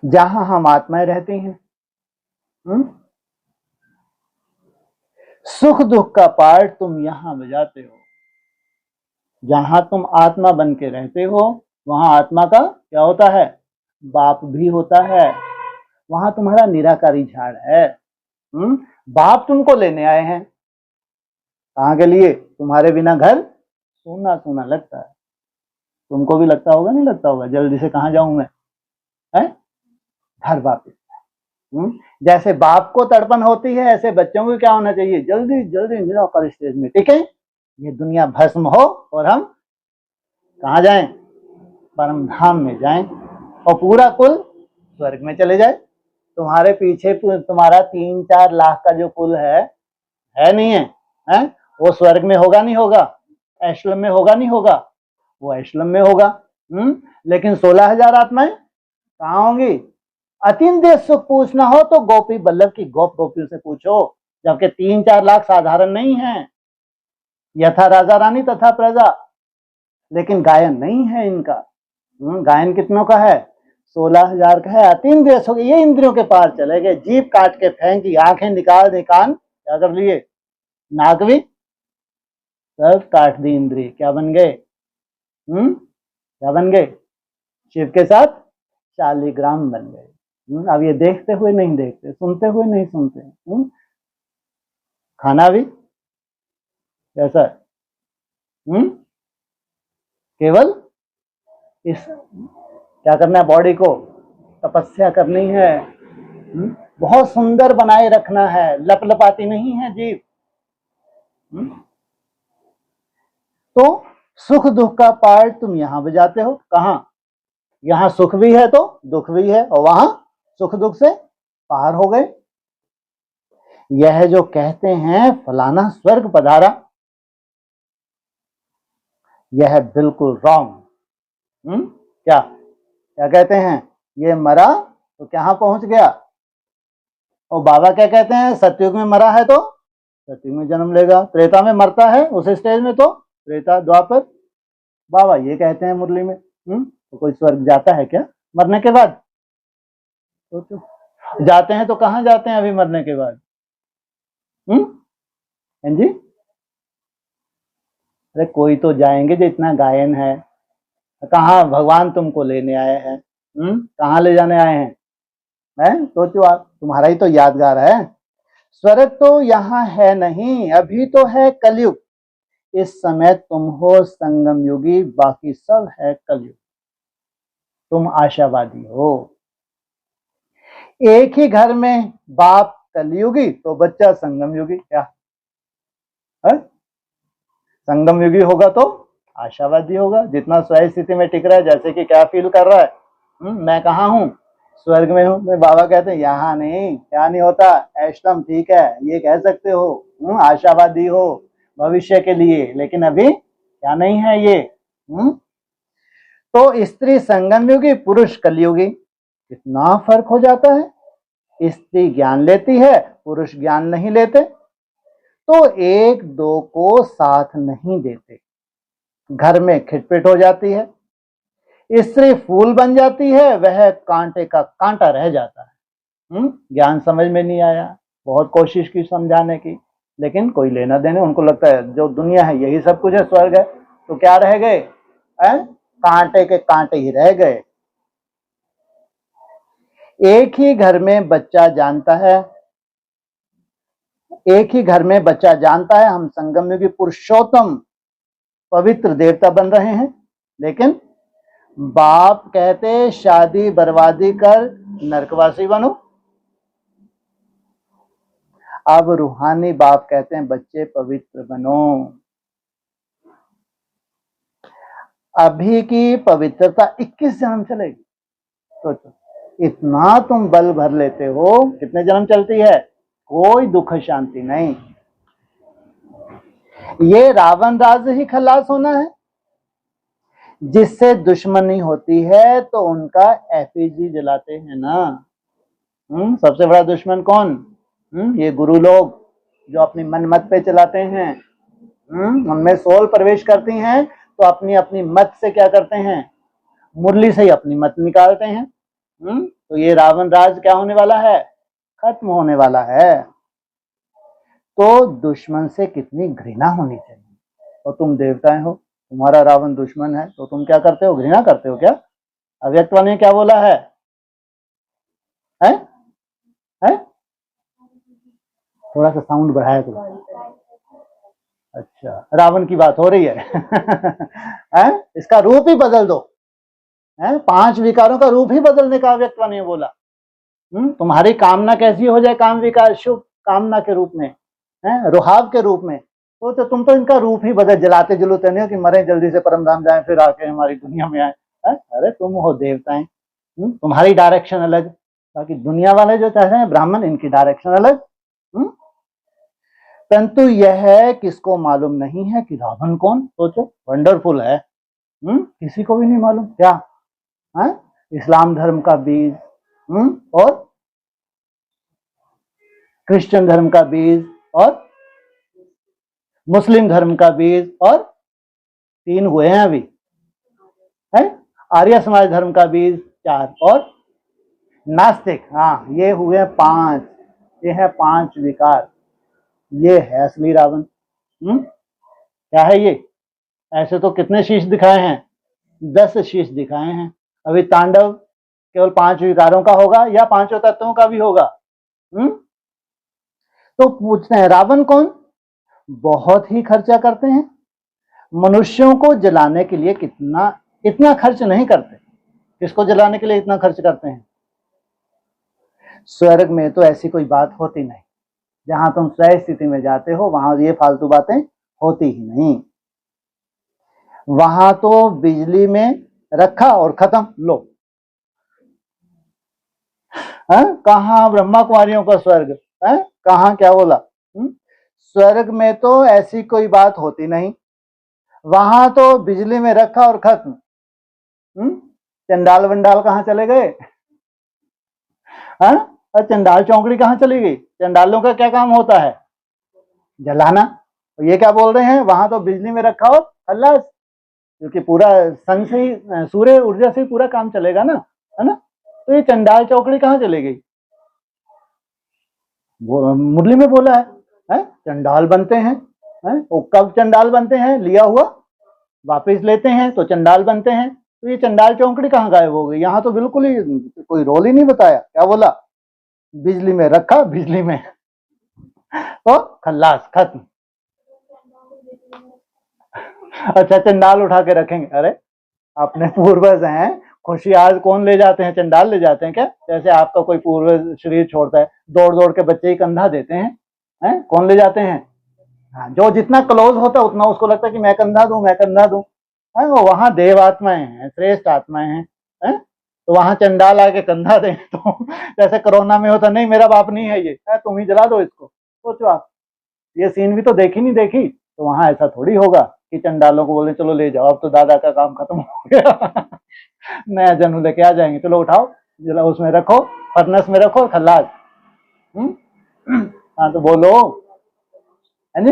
जहां हम आत्माएं रहती हैं। सुख दुख का पार्ट तुम यहां बजाते हो, जहां तुम आत्मा बन के रहते हो वहां आत्मा का क्या होता है, बाप भी होता है। वहां तुम्हारा निराकारी झाड़ है। बाप तुमको लेने आए हैं, कहाँ के लिए, तुम्हारे बिना घर सूना सूना लगता है। तुमको भी लगता होगा, नहीं लगता होगा, जल्दी से कहाँ जाऊं मैं, है घर वापिस। जैसे बाप को तड़पन होती है, ऐसे बच्चों को क्या होना चाहिए, जल्दी जल्दी निराकार स्टेज में टिके, ये दुनिया भस्म हो और हम कहाँ जाएं, परम धाम में जाएं, और पूरा कुल स्वर्ग में चले जाए। तुम्हारे पीछे तुम्हारा 3-4 लाख का जो कुल है नहीं है, वो स्वर्ग में होगा नहीं होगा, ऐश्वर्य में होगा नहीं होगा, वो ऐश्वर्य में होगा। लेकिन 16,000 आत्माएं कहाँ होंगी। अतीन्द्रिय सुख पूछना हो तो गोपी बल्लभ की गोपियों से पूछो, जबकि 3-4 लाख साधारण नहीं है, यथा राजा रानी तथा प्रजा। लेकिन गायन नहीं है इनका, गायन कितनों का है, 16,000 का है। अतीन्द्रिय सुख, ये इंद्रियों के पार चले गए, जीभ काट के फेंकी, आंखें निकाल दी, कान क्या कर लिए, नाक भी सब काट दी, इंद्रिय क्या बन गए, क्या बन गए, शिव के साथ शालिग्राम बन गए। अब ये देखते हुए नहीं देखते, सुनते हुए नहीं सुनते, खाना भी कैसा, केवल इस क्या करना है, बॉडी को तपस्या करनी है, बहुत सुंदर बनाए रखना है, लपलपाती नहीं है जीव। तो सुख दुख का पार्ट तुम यहां बजाते हो, कहां, यहां सुख भी है तो दुख भी है, और वहां सुख दुख से पार हो गए। यह जो कहते हैं फलाना स्वर्ग पधारा, यह बिल्कुल रॉन्ग। क्या क्या कहते हैं, ये मरा तो कहां पहुंच गया, और बाबा क्या कहते हैं, सतयुग में मरा है तो सतयुग में जन्म लेगा, त्रेता में मरता है उस स्टेज में तो त्रेता द्वापर। बाबा ये कहते हैं मुरली में। तो कोई स्वर्ग जाता है क्या मरने के बाद, तो जाते हैं तो कहां जाते हैं अभी मरने के बाद, जी, अरे कोई तो जाएंगे जो इतना गायन है, कहाँ भगवान तुमको लेने आए हैं, कहाँ ले जाने आए हैं, सोचो आप, तुम्हारा ही तो यादगार है। स्वर्ग तो यहाँ है नहीं, अभी तो है कलयुग, इस समय तुम हो संगम युगी, बाकी सब है कलयुग, तुम आशावादी हो। एक ही घर में बाप कलयुगी तो बच्चा संगम युगी, क्या है? संगम युगी होगा तो आशावादी होगा, जितना स्वय स्थिति में टिक रहा है, जैसे कि क्या फील कर रहा है, मैं कहाँ हूँ, स्वर्ग में हूँ। मैं बाबा कहते हैं यहाँ नहीं, क्या नहीं होता, ऐश्वर्य ठीक है, ये कह सकते हो, आशावादी हो भविष्य के लिए, लेकिन अभी क्या नहीं है ये। तो स्त्री संगम युगी, पुरुष कलयुगी, कितना फर्क हो जाता है। स्त्री ज्ञान लेती है, पुरुष ज्ञान नहीं लेते, तो एक दो को साथ नहीं देते, घर में खिटपिट हो जाती है। स्त्री फूल बन जाती है, वह कांटे का कांटा रह जाता है। ज्ञान समझ में नहीं आया, बहुत कोशिश की समझाने की, लेकिन कोई लेना देने, उनको लगता है जो दुनिया है यही सब कुछ है, स्वर्ग है, तो क्या रह गए, कांटे के कांटे ही रह गए। एक ही घर में बच्चा जानता है, एक ही घर में बच्चा जानता है हम संगम युगी पुरुषोत्तम पवित्र देवता बन रहे हैं, लेकिन बाप कहते शादी बर्बादी कर नरकवासी बनो। अब रूहानी बाप कहते हैं बच्चे पवित्र बनो। अभी की पवित्रता 21 जन्म चलेगी। सोचो, इतना तुम बल भर लेते हो, कितने जन्म चलती है? कोई दुख शांति नहीं। ये रावण राज ही खलास होना है। जिससे दुश्मनी होती है तो उनका एफिजी जलाते हैं ना। सबसे बड़ा दुश्मन कौन? ये गुरु लोग जो अपनी मन मत पे चलाते हैं। उनमें सोल प्रवेश करती हैं तो अपनी अपनी मत से क्या करते हैं? मुरली से ही अपनी मत निकालते हैं। तो ये रावण राज क्या होने वाला है? खत्म होने वाला है। तो दुश्मन से कितनी घृणा होनी चाहिए। और तुम देवताएं हो, तुम्हारा रावण दुश्मन है तो तुम क्या करते हो? घृणा करते हो क्या? अव्यक्तवाणी ने क्या बोला है? है? है? थोड़ा सा साउंड बढ़ाया तो। अच्छा, रावण की बात हो रही है। है? इसका रूप ही बदल दो। है? 5 विकारों का रूप ही बदलने का अव्यक्तवाणी ने बोला। तुम्हारी कामना कैसी हो जाए? काम विकार शुभ कामना के रूप में, है? रुहाव के रूप में। तो तुम तो इनका रूप ही बदल, जलाते जलूते नहीं हो कि मरे जल्दी से परम धाम जाए फिर आके हमारी दुनिया में आए। अरे तुम हो देवताएं, तुम्हारी डायरेक्शन अलग, बाकी दुनिया वाले जो चाहते हैं ब्राह्मण, इनकी डायरेक्शन अलग। परंतु यह है किसको मालूम नहीं है कि रावण कौन? सोचो, वंडरफुल है। किसी को भी नहीं मालूम क्या है? इस्लाम धर्म का बीज और क्रिश्चियन धर्म का बीज और मुस्लिम धर्म का बीज, और 3 हुए हैं अभी, है? आर्य समाज धर्म का बीज 4 और नास्तिक, हाँ ये हुए 5। ये है 5 विकार। ये है असली रावण। क्या है ये? ऐसे तो कितने शीश दिखाए हैं? 10 शीश दिखाए हैं। अभी तांडव केवल 5 विकारों का होगा या 5 तत्वों का भी होगा? तो पूछते हैं रावण कौन? बहुत ही खर्चा करते हैं। मनुष्यों को जलाने के लिए इतना खर्च नहीं करते। किसको जलाने के लिए इतना खर्च करते हैं? स्वर्ग में तो ऐसी कोई बात होती नहीं। जहां तुम स्वयं स्थिति में जाते हो वहां ये फालतू बातें होती ही नहीं। वहां तो बिजली में रखा और खत्म, लो। कहां ब्रह्मा कुमारियों का स्वर्ग? कहां क्या बोला? स्वर्ग में तो ऐसी कोई बात होती नहीं। वहां तो बिजली में रखा और खत्म। चंडाल वंडाल कहां चले गए? और चंडाल चौकड़ी कहां चली गई? चंडालों का क्या काम होता है? जलाना। तो ये क्या बोल रहे हैं? वहां तो बिजली में रखा और खल्लास, क्योंकि पूरा सन से ही, सूर्य ऊर्जा से ही पूरा काम चलेगा ना, है ना? तो ये चंडाल चौकड़ी कहां चली गई? मुरली में बोला है? चंडाल बनते हैं। वो कब चंडाल बनते हैं? लिया हुआ वापस लेते हैं तो चंडाल बनते हैं। तो ये चंडाल चौकड़ी कहाँ गायब हो गई? यहाँ तो बिल्कुल ही कोई रोल ही नहीं बताया। क्या बोला? बिजली में रखा, बिजली में तो खल्लास, खत्म। अच्छा, चंडाल उठा के रखेंगे? अरे अपने पूर्वज हैं, खुशी आज कौन ले जाते हैं? चंडाल ले जाते हैं क्या? जैसे आपका कोई पूर्वज शरीर छोड़ता है, दौड़ दौड़ के बच्चे ही कंधा देते हैं, कौन ले जाते हैं? हाँ, जो जितना क्लोज होता है उतना उसको लगता है कि मैं कंधा दूं, मैं कंधा दूं। वो वहां देव आत्माएं हैं, श्रेष्ठ आत्माएं हैं, तो वहां चंडाल आके कंधा दे तो जैसे कोरोना में होता, नहीं मेरा बाप नहीं है ये, तुम ही जला दो इसको। सोचो आप, ये सीन भी तो देखी नहीं देखी। तो वहां ऐसा थोड़ी होगा कि चंडालों को बोले चलो ले जाओ, अब तो दादा का काम खत्म हो गया। नया जन्म लेके आ जाएंगे, चलो उठाओ, जला उसमें रखो, फर्नेस में रखो, खल्लास। हाँ तो बोलो, है जी?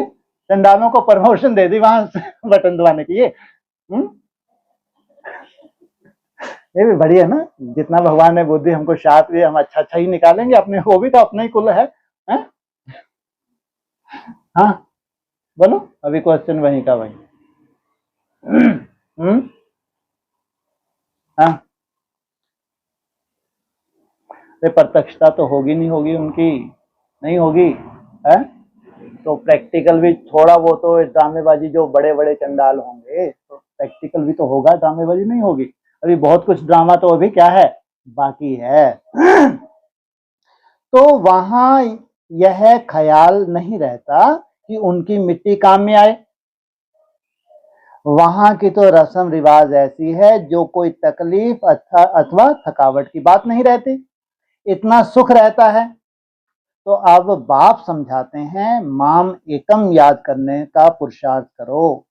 चंडालों को प्रमोशन दे दी वहां बटन दबाने की। ये भी बढ़िया ना, जितना भगवान ने बुद्धि हमको शाप दी, हम अच्छा अच्छा ही निकालेंगे अपने, वो भी तो अपना ही कुल है? हाँ बोलो, अभी क्वेश्चन वहीं का वहीं। हाँ तो प्रत्यक्षता तो होगी नहीं होगी उनकी, नहीं होगी है। तो प्रैक्टिकल भी थोड़ा, वो तो ड्रामेबाजी, जो बड़े बड़े चंडाल होंगे तो प्रैक्टिकल भी तो होगा, ड्रामेबाजी नहीं होगी। अभी बहुत कुछ ड्रामा तो अभी क्या है, बाकी है। तो वहां यह ख्याल नहीं रहता कि उनकी मिट्टी काम में आए। वहां की तो रस्म रिवाज ऐसी है जो कोई तकलीफ अथवा थकावट की बात नहीं रहती, इतना सुख रहता है। तो अब बाप समझाते हैं, माम एकम याद करने का पुरुषार्थ करो।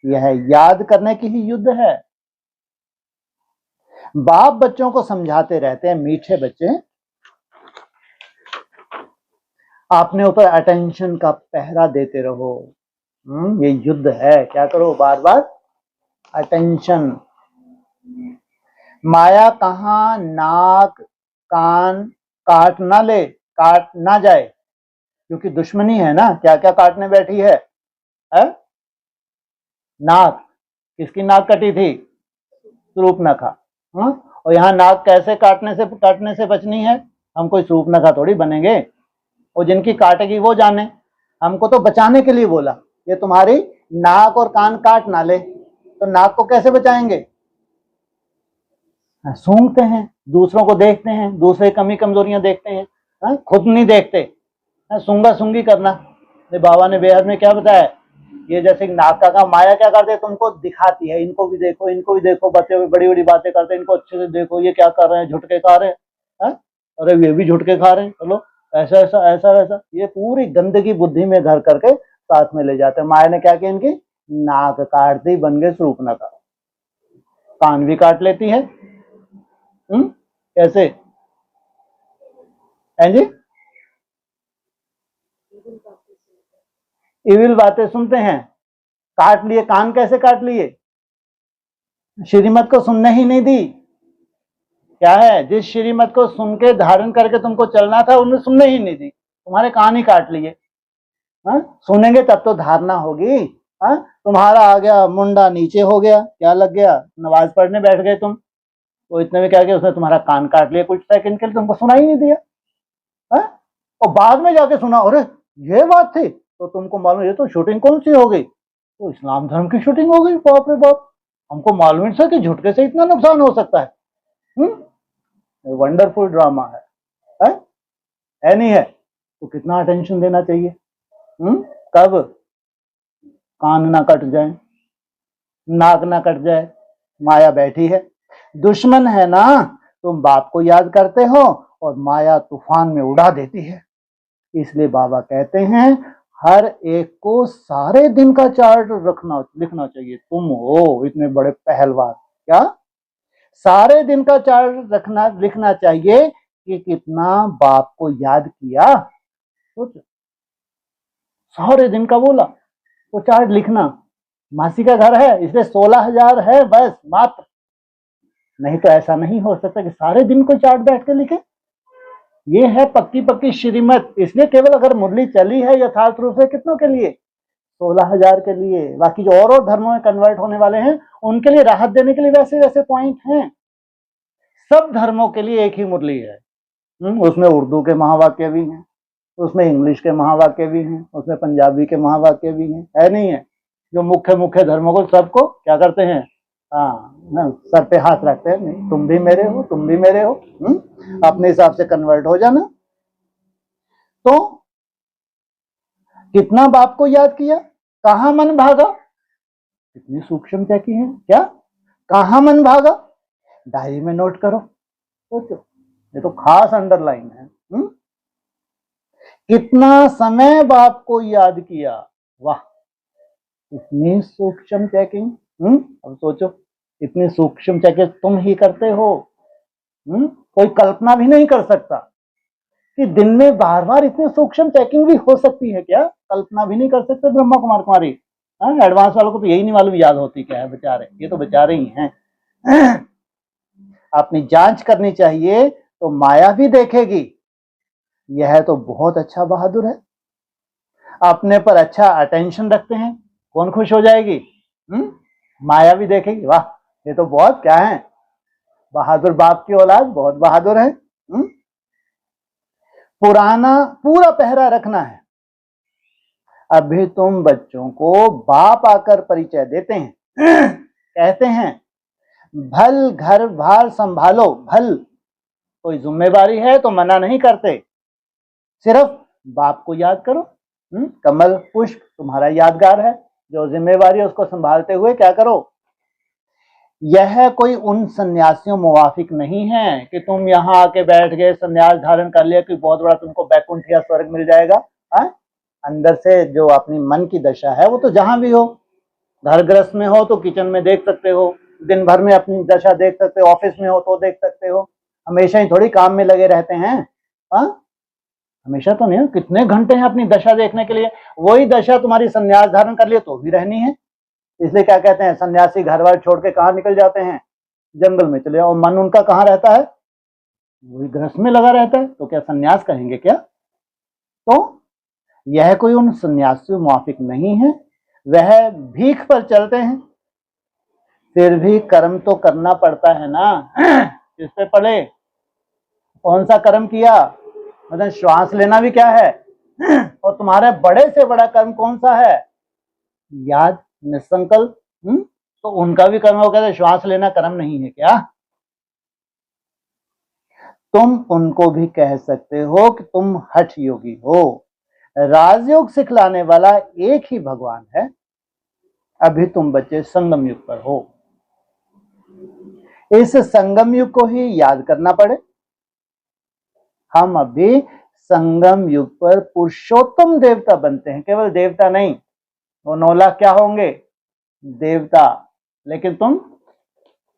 यह याद करने की ही युद्ध है। बाप बच्चों को समझाते रहते हैं, मीठे बच्चे, आपने ऊपर अटेंशन का पहरा देते रहो। ये युद्ध है, क्या करो, बार बार अटेंशन। माया कहां नाक कान काट ना ले, काट ना जाए, क्योंकि दुश्मनी है ना। क्या क्या काटने बैठी है? नाक, किसकी नाक कटी थी? सूर्पनखा। और यहाँ नाक कैसे काटने से बचनी है? हम कोई सूर्पनखा थोड़ी बनेंगे, और जिनकी काटेगी वो जाने। हमको तो बचाने के लिए बोला, ये तुम्हारी नाक और कान काट ना ले, तो नाक को कैसे बचाएंगे? सूंघते हैं, दूसरों को देखते हैं, दूसरे कमी कमजोरियां देखते हैं, खुद नहीं देखते, सूंगा सूंगी करना। बाबा ने बेहद में क्या बताया, ये जैसे नाक का काम माया क्या करते, तुमको दिखाती है, इनको भी देखो, इनको भी देखो, बच्चे भी बड़ी बड़ी बातें करते हैं, इनको अच्छे से देखो, ये क्या कर रहे हैं, झुटके खा रहे हैं, अरे ये भी झुटके खा रहे हैं, चलो ऐसा ऐसा ऐसा वैसा, ये पूरी गंदगी बुद्धि में घर करके साथ में ले जाते हैं। माया ने क्या किया, इनकी नाक काट दी, बन गए सूर्पनखा। कान भी काट लेती है, कैसे है जी? इविल बातें सुनते हैं, काट लिए कान, कैसे काट लिए? श्रीमत को सुनने ही नहीं दी। क्या है, जिस श्रीमत को सुन के धारण करके तुमको चलना था, उन्हें सुनने ही नहीं दी, तुम्हारे कान ही काट लिए। सुनेंगे तब तो धारणा होगी। तुम्हारा आ गया मुंडा नीचे हो गया, क्या लग गया, नमाज पढ़ने बैठ गए तुम, तो इतने में क्या किया, उसने तुम्हारा कान काट लिया, कुछ सेकंड के लिए तुमको सुना ही नहीं दिया। और बाद में जाके सुना, अरे ये बात थी, तो तुमको मालूम, ये तो शूटिंग कौन सी हो गई, तो इस्लाम धर्म की शूटिंग हो गई। बाप रे बाप, हमको मालूम नहीं था कि झुटके से इतना नुकसान हो सकता है। वंडरफुल ड्रामा है नहीं है? तो कितना अटेंशन देना चाहिए। कब कान ना कट जाए, नाक ना कट जाए, माया बैठी है, दुश्मन है ना, तुम बाप को याद करते हो और माया तूफान में उड़ा देती है। इसलिए बाबा कहते हैं, हर एक को सारे दिन का चार्ट लिखना चाहिए। तुम हो इतने बड़े पहलवान, क्या सारे दिन का चार्ट लिखना चाहिए कि कितना बाप को याद किया। सोचो, सारे दिन का बोला, वो चार्ट लिखना। मासी का घर है इसलिए 16,000 है बस, मात्र, नहीं तो ऐसा नहीं हो सकता कि सारे दिन को चार्ट बैठ के लिखे। ये है पक्की पक्की श्रीमत। इसलिए केवल अगर मुरली चली है यथार्थ रूप से, कितनों के लिए? 16,000 के लिए। बाकी जो और धर्मों में कन्वर्ट होने वाले हैं, उनके लिए राहत देने के लिए वैसे वैसे पॉइंट हैं। सब धर्मों के लिए एक ही मुरली है। उसमें उर्दू के महावाक्य भी हैं, उसमें इंग्लिश के महावाक्य भी हैं, उसमें पंजाबी के महावाक्य भी हैं, है नहीं है? जो मुख्य मुख्य धर्मों को सबको क्या करते हैं, सर पे हाथ रखते हैं, नहीं तुम भी मेरे हो, तुम भी मेरे हो, अपने हिसाब से कन्वर्ट हो जाना। तो कितना बाप को याद किया, कहां मन भागा, कितनी सूक्ष्म चेकिंग है, क्या कहां मन भागा, डायरी में नोट करो। सोचो, ये तो खास अंडरलाइन है। कितना समय बाप को याद किया, वाह, इतनी सूक्ष्म चेकिंग। अब सोचो, इतनी सूक्ष्म चेकिंग तुम ही करते हो। कोई कल्पना भी नहीं कर सकता कि दिन में बार बार इतनी सूक्ष्म चेकिंग भी हो सकती है। क्या कल्पना भी नहीं कर सकते ब्रह्मा कुमार कुमारी। एडवांस वालों को तो यही नहीं मालूम याद होती क्या है, बेचारे, ये तो बेचारे ही हैं। अपनी जांच करनी चाहिए तो माया भी देखेगी, यह तो बहुत अच्छा बहादुर है, अपने पर अच्छा अटेंशन रखते हैं, कौन खुश हो जाएगी? माया भी देखेगी, वाह ये तो बहुत क्या है, बहादुर बाप की औलाद, बहुत बहादुर है। पुराना पूरा पहरा रखना है। अभी तुम बच्चों को बाप आकर परिचय देते हैं, कहते हैं भल घर बार संभालो, भल कोई जिम्मेवारी है तो मना नहीं करते, सिर्फ बाप को याद करो। कमल पुष्प तुम्हारा यादगार है, जो जिम्मेवारी है उसको संभालते हुए क्या करो। यह कोई उन सन्यासियों मुवाफिक नहीं है कि तुम यहाँ आके बैठ गए, सन्यास धारण कर लिया कि बहुत बड़ा तुमको बैकुंठ या स्वर्ग मिल जाएगा। अंदर से जो अपनी मन की दशा है वो तो जहां भी हो, घर गृहस्थ में हो तो किचन में देख सकते हो, दिन भर में अपनी दशा देख सकते हो, ऑफिस में हो तो देख सकते हो। हमेशा ही थोड़ी काम में लगे रहते हैं। हमेशा तो नहीं, कितने घंटे हैं अपनी दशा देखने के लिए। वही दशा तुम्हारी सन्यास धारण कर लिए तो भी रहनी है। इसलिए क्या कहते हैं, सन्यासी घर बार छोड़ के कहाँ निकल जाते हैं, जंगल में चले। और मन उनका कहाँ रहता है, वही गृहस्थ में लगा रहता है। तो क्या सन्यास कहेंगे क्या? तो यह कोई उन सन्यासियों मुवाफिक नहीं है। वह भीख पर चलते हैं, फिर भी कर्म तो करना पड़ता है ना। किस पे पड़े, कौन सा कर्म किया, मतलब श्वास लेना भी क्या है। और तुम्हारे बड़े से बड़ा कर्म कौन सा है, याद, निसंकल्प। तो उनका भी कर्म हो गया, श्वास लेना कर्म नहीं है क्या? तुम उनको भी कह सकते हो कि तुम हठ योगी हो। राजयोग सिखलाने वाला एक ही भगवान है। अभी तुम बच्चे संगम युग पर हो, इस संगम युग को ही याद करना पड़े। हम अभी संगम युग पर पुरुषोत्तम देवता बनते हैं, केवल देवता नहीं। वो 9 लाख क्या होंगे, देवता। लेकिन तुम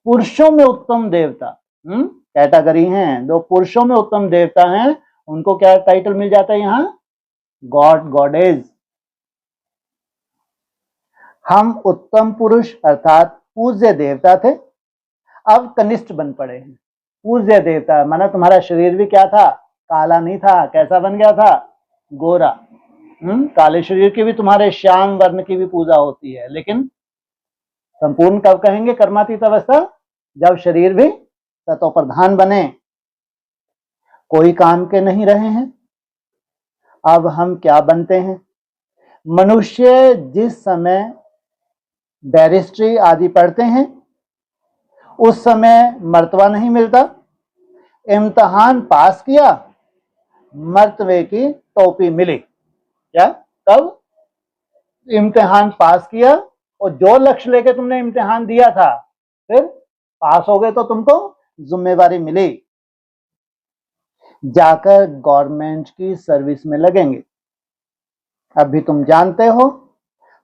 पुरुषों में उत्तम देवता, कैटेगरी हैं। जो पुरुषों में उत्तम देवता हैं उनको क्या टाइटल मिल जाता है यहाँ, गॉड, गॉडेज। हम उत्तम पुरुष अर्थात पूज्य देवता थे, अब कनिष्ठ बन पड़े हैं। पूज्य देवता माना तुम्हारा शरीर भी क्या था, काला नहीं था, कैसा बन गया था, गोरा। काले शरीर की भी तुम्हारे श्याम वर्ण की भी पूजा होती है, लेकिन संपूर्ण कब कहेंगे, कर्मातीत अवस्था, जब शरीर भी तत्व प्रधान बने, कोई काम के नहीं रहे हैं। अब हम क्या बनते हैं, मनुष्य जिस समय बैरिस्ट्री आदि पढ़ते हैं उस समय मर्तबा नहीं मिलता। इम्तिहान पास किया, मर्तबे की टोपी मिली। क्या, कब? इम्तिहान पास किया और जो लक्ष्य लेके तुमने इम्तिहान दिया था, फिर पास हो गए तो तुमको जिम्मेवारी मिली, जाकर गवर्नमेंट की सर्विस में लगेंगे। अभी तुम जानते हो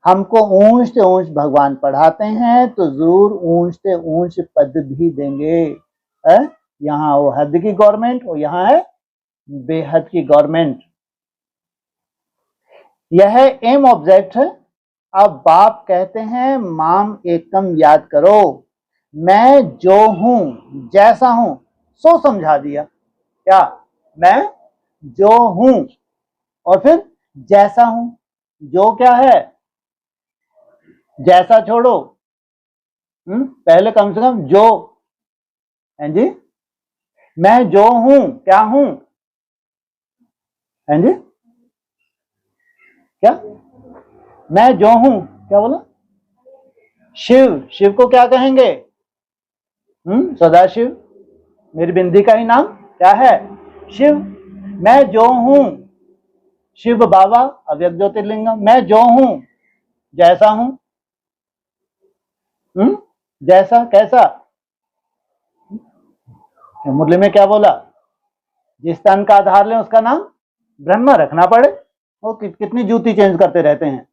हमको ऊंच से ऊंच भगवान पढ़ाते हैं तो जरूर ऊंच से ऊंच पद भी देंगे। यहाँ वो हद की गवर्नमेंट और यहाँ है बेहद की गवर्नमेंट। यह एम ऑब्जेक्ट है। अब बाप कहते हैं माम एकम याद करो, मैं जो हूं जैसा हूं सो समझा दिया। क्या, मैं जो हूं और फिर जैसा हूं। जो क्या है, जैसा छोड़ो, पहले कम से कम जो है जी। मैं जो हूं क्या हूं, है जी, क्या, मैं जो हूं क्या बोला, शिव। शिव को क्या कहेंगे, सदाशिव। मेरी बिंदी का ही नाम क्या है, शिव। मैं जो हूं, शिव बाबा अव्यक्त ज्योतिर्लिंगम। मैं जो हूं जैसा हूं, जैसा कैसा, मुरली में क्या बोला, जिस तन का आधार लें उसका नाम ब्रह्मा रखना पड़े। वो कितनी जूती चेंज करते रहते हैं,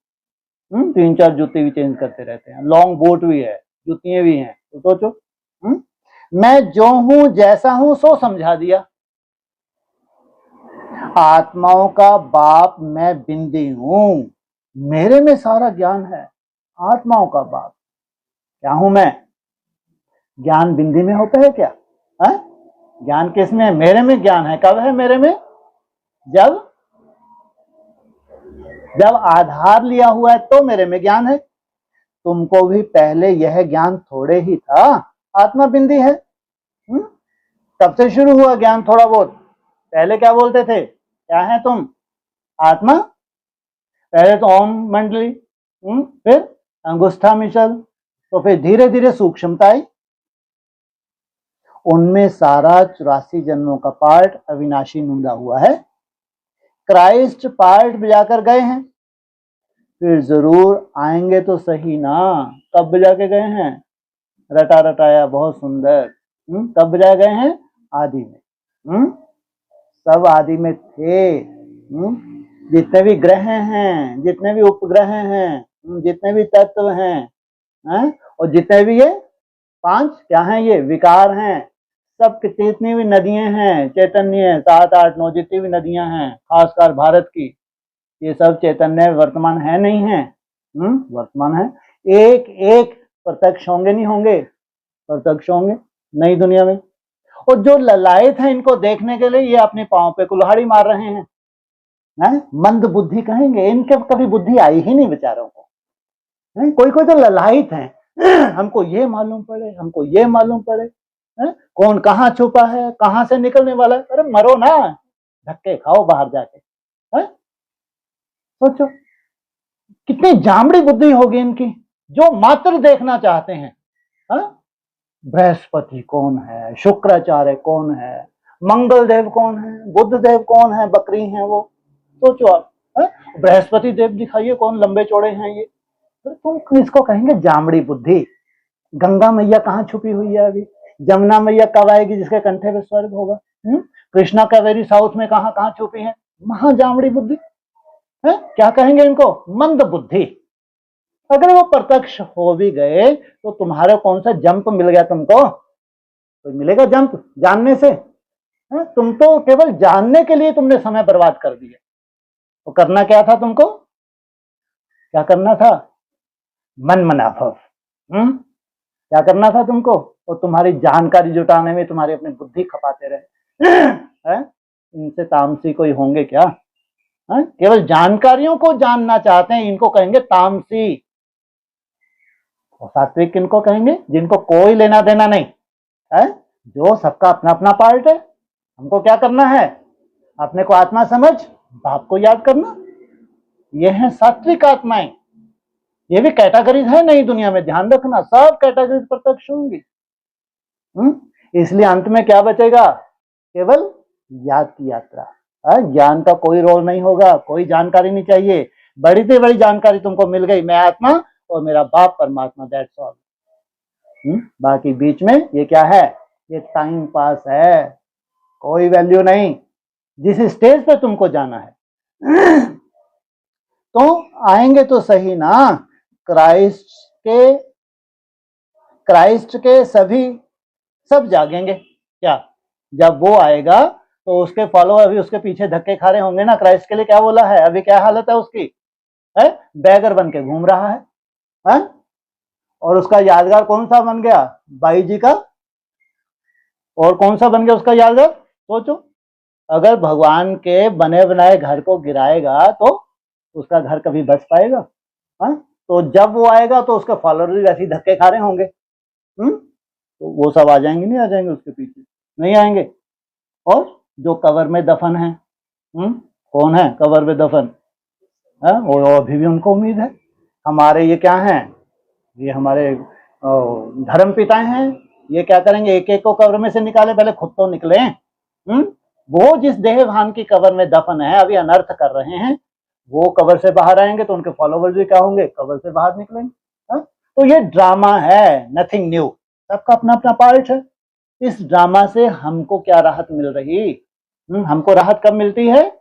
3-4 जूती भी चेंज करते रहते हैं, लॉन्ग बोट भी है, जूतियां भी हैं। तो सोचो, मैं जो हूं जैसा हूं सो समझा दिया। आत्माओं का बाप मैं बिंदी हूं, मेरे में सारा ज्ञान है। आत्माओं का बाप क्या हूं मैं, ज्ञान बिंदी में होता है क्या, है? ज्ञान किस में है, मेरे में ज्ञान है। कब है मेरे में, जब आधार लिया हुआ है तो मेरे में ज्ञान है। तुमको भी पहले यह ज्ञान थोड़े ही था, आत्मा बिंदी है। कब से शुरू हुआ ज्ञान थोड़ा बहुत? पहले क्या बोलते थे, क्या है तुम? आत्मा। पहले तो ओम मंडली, फिर अंगुष्ठा मिशल, तो फिर धीरे धीरे सूक्ष्मता आई। उनमें सारा 84 जन्मों का पार्ट अविनाशी नुंदा हुआ है। क्राइस्ट पार्ट बजाकर गए हैं, फिर जरूर आएंगे तो सही ना। कब बजा के गए हैं? रटा रटाया बहुत सुंदर। कब बजाए गए हैं? आदि में। सब आदि में थे। जितने भी ग्रह हैं, जितने भी उपग्रह हैं, जितने भी तत्व हैं, और जितने भी ये 5 क्या हैं, ये विकार हैं, सब जितनी भी नदियां हैं, चैतन्य 7, 8, 9 जितनी भी नदियां हैं, खासकर भारत की, ये सब चैतन्य वर्तमान है नहीं है? वर्तमान है। एक एक प्रत्यक्ष होंगे नहीं होंगे? प्रत्यक्ष होंगे नई दुनिया में। और जो ललायत हैं इनको देखने के लिए ये अपने पांव पे कुल्हाड़ी मार रहे हैं। मंद बुद्धि कहेंगे, इनके कभी बुद्धि आई ही नहीं बेचारों को। कोई कोई तो ललायत हैं, हमको ये मालूम पड़े, हमको ये मालूम पड़े, कौन कहाँ छुपा है, कहाँ से निकलने वाला है। अरे मरो ना, धक्के खाओ बाहर जाके। सोचो कितनी जामड़ी बुद्धि होगी इनकी, जो मात्र देखना चाहते हैं। बृहस्पति कौन है, शुक्राचार्य कौन है, मंगल देव कौन है, बुद्ध देव कौन है, बकरी हैं वो। सोचो आप, बृहस्पति देव दिखाइए कौन लंबे चौड़े हैं ये। तो तुम इसको कहेंगे जामड़ी बुद्धि। गंगा मैया कहाँ छुपी हुई है अभी? जमुना मैया कब आएगी जिसके कंठे पे स्वर्ग होगा? कृष्णा कावेरी साउथ में कहाँ कहाँ छुपी है? महा जामड़ी बुद्धि है। क्या कहेंगे इनको? मंद बुद्धि। अगर वो प्रत्यक्ष हो भी गए तो तुम्हारा कौन सा जंप मिल गया तुमको? तो मिलेगा जंप जानने से? तुम तो केवल जानने के लिए तुमने समय बर्बाद कर दिया। तो करना क्या था तुमको? क्या करना था? मन मनाभव। क्या करना था तुमको? और तुम्हारी जानकारी जुटाने में तुम्हारी अपनी बुद्धि खपाते रहे। इनसे तामसी कोई होंगे क्या? केवल जानकारियों को जानना चाहते हैं, इनको कहेंगे तामसी। और सात्विक किनको कहेंगे? जिनको कोई लेना देना नहीं है, जो सबका अपना अपना पार्ट है। हमको क्या करना है? अपने को आत्मा समझ, बाप को याद करना। ये है सात्विक आत्माएं। ये भी कैटेगरीज है नई दुनिया में, ध्यान रखना, सब कैटेगरीज प्रत्यक्ष होंगी। इसलिए अंत में क्या बचेगा? केवल याद की यात्रा। ज्ञान का कोई रोल नहीं होगा, कोई जानकारी नहीं चाहिए। बड़ी से बड़ी जानकारी तुमको मिल गई, मैं आत्मा और मेरा बाप परमात्मा, दैट्स ऑल। बाकी बीच में ये क्या है? ये टाइम पास है, कोई वैल्यू नहीं। जिस स्टेज पे तुमको जाना है तो आएंगे तो सही ना। क्राइस्ट के सभी सब जागेंगे क्या? जब वो आएगा तो उसके फॉलोअर अभी उसके पीछे धक्के खा रहे होंगे ना। क्राइस्ट के लिए क्या बोला है? अभी क्या हालत है उसकी? बैगर बन के घूम रहा है। और उसका यादगार कौन सा बन गया? बाई जी का। और कौन सा बन गया उसका यादगार? सोचो, अगर भगवान के बने बनाए घर को गिराएगा तो उसका घर कभी बच पाएगा? तो जब वो आएगा तो उसके फॉलोअर भी वैसे धक्के खा रहे होंगे। तो वो सब आ जाएंगे? नहीं आ जाएंगे उसके पीछे? नहीं आएंगे। और जो कबर में दफन है, कौन है कबर में दफन? वो अभी भी उनको उम्मीद है। हमारे ये क्या हैं? ये हमारे धर्म पिता हैं। ये क्या करेंगे? एक एक को कब्र में से निकाले, पहले खुद तो निकले। वो जिस देहभान की कब्र में दफन है, अभी अनर्थ कर रहे हैं, वो कब्र से बाहर आएंगे तो उनके फॉलोवर्स भी क्या होंगे? कब्र से बाहर निकलेंगे। तो ये ड्रामा है, नथिंग न्यू। सबका अपना अपना पार्ट है। इस ड्रामा से हमको क्या राहत मिल रही? हमको राहत कब मिलती है?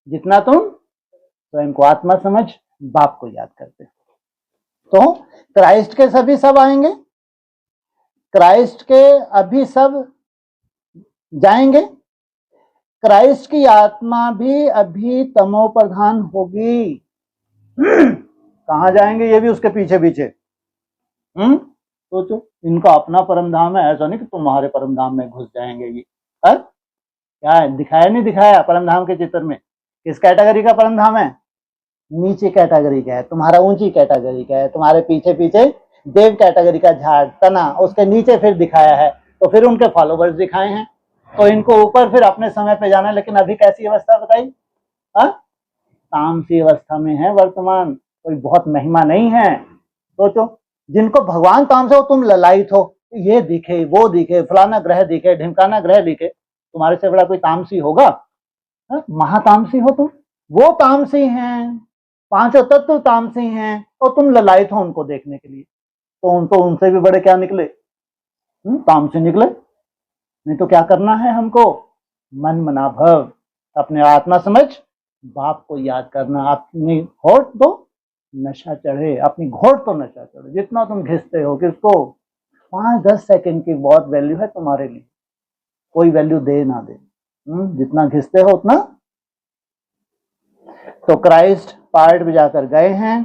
जितना तुम स्वयं को आत्मा समझ, बाप को याद करते। तो क्राइस्ट के सभी सब आएंगे, क्राइस्ट के अभी सब जाएंगे। क्राइस्ट की आत्मा भी अभी तमो प्रधान होगी। कहाँ जाएंगे? ये भी उसके पीछे पीछे। सोचो, इनका अपना परम धाम है, ऐसा नहीं कि तुम्हारे परम धाम में घुस जाएंगे ये। क्या है? दिखाया नहीं दिखाया परम धाम के चित्र में? किस कैटेगरी का परम धाम है? नीचे कैटेगरी का है, तुम्हारा ऊंची कैटेगरी का है। तुम्हारे पीछे पीछे देव कैटेगरी का झाड़ तना, उसके नीचे फिर दिखाया है, तो फिर उनके फॉलोवर्स दिखाए हैं। तो इनको ऊपर फिर अपने समय पे जाना। लेकिन अभी कैसी अवस्था बताई? हाँ, तामसी अवस्था में है वर्तमान, कोई बहुत महिमा नहीं है। सोचो, जिनको भगवान तामस हो, तुम ललायत हो, ये दिखे वो दिखे, फलाना ग्रह दिखे, ढिमकाना ग्रह दिखे, तुम्हारे से बड़ा कोई तामसी होगा? महातामसी हो तुम, वो तामसी हैं, पांचों तत्व तामसी हैं, और तुम ललायत हो उनको देखने के लिए। तो उनसे भी बड़े क्या निकले? तामसी निकले। नहीं तो क्या करना है हमको? मन मना भव, अपने आत्मा समझ बाप को याद करना। अपनी घोट तो नशा चढ़े, अपनी घोट तो नशा चढ़े। जितना तुम घिसते हो किसको, 5-10 सेकंड की बहुत वैल्यू है तुम्हारे लिए, कोई वैल्यू दे ना दे, जितना घिसते हो उतना। तो क्राइस्ट पार्ट में जाकर गए हैं,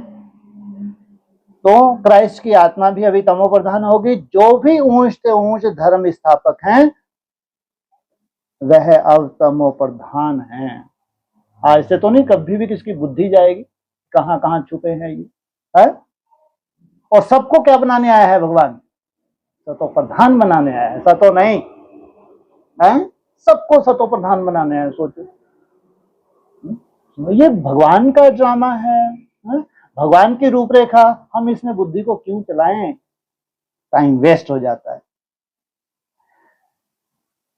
तो क्राइस्ट की आत्मा भी अभी तमो प्रधान होगी। जो भी ऊंच से ऊंच धर्म स्थापक हैं वह अब तमो प्रधान हैं। आज से तो नहीं, कभी भी किसकी बुद्धि जाएगी, कहां कहां छुपे हैं ये है? और सबको क्या बनाने आया है भगवान? सतो प्रधान बनाने आया है, सतो नहीं है, सबको सतो प्रधान बनाने आया है। सोचो, ये भगवान का ड्रामा है, भगवान की रूपरेखा। हम इसमें बुद्धि को क्यों चलाएं? टाइम वेस्ट हो जाता है।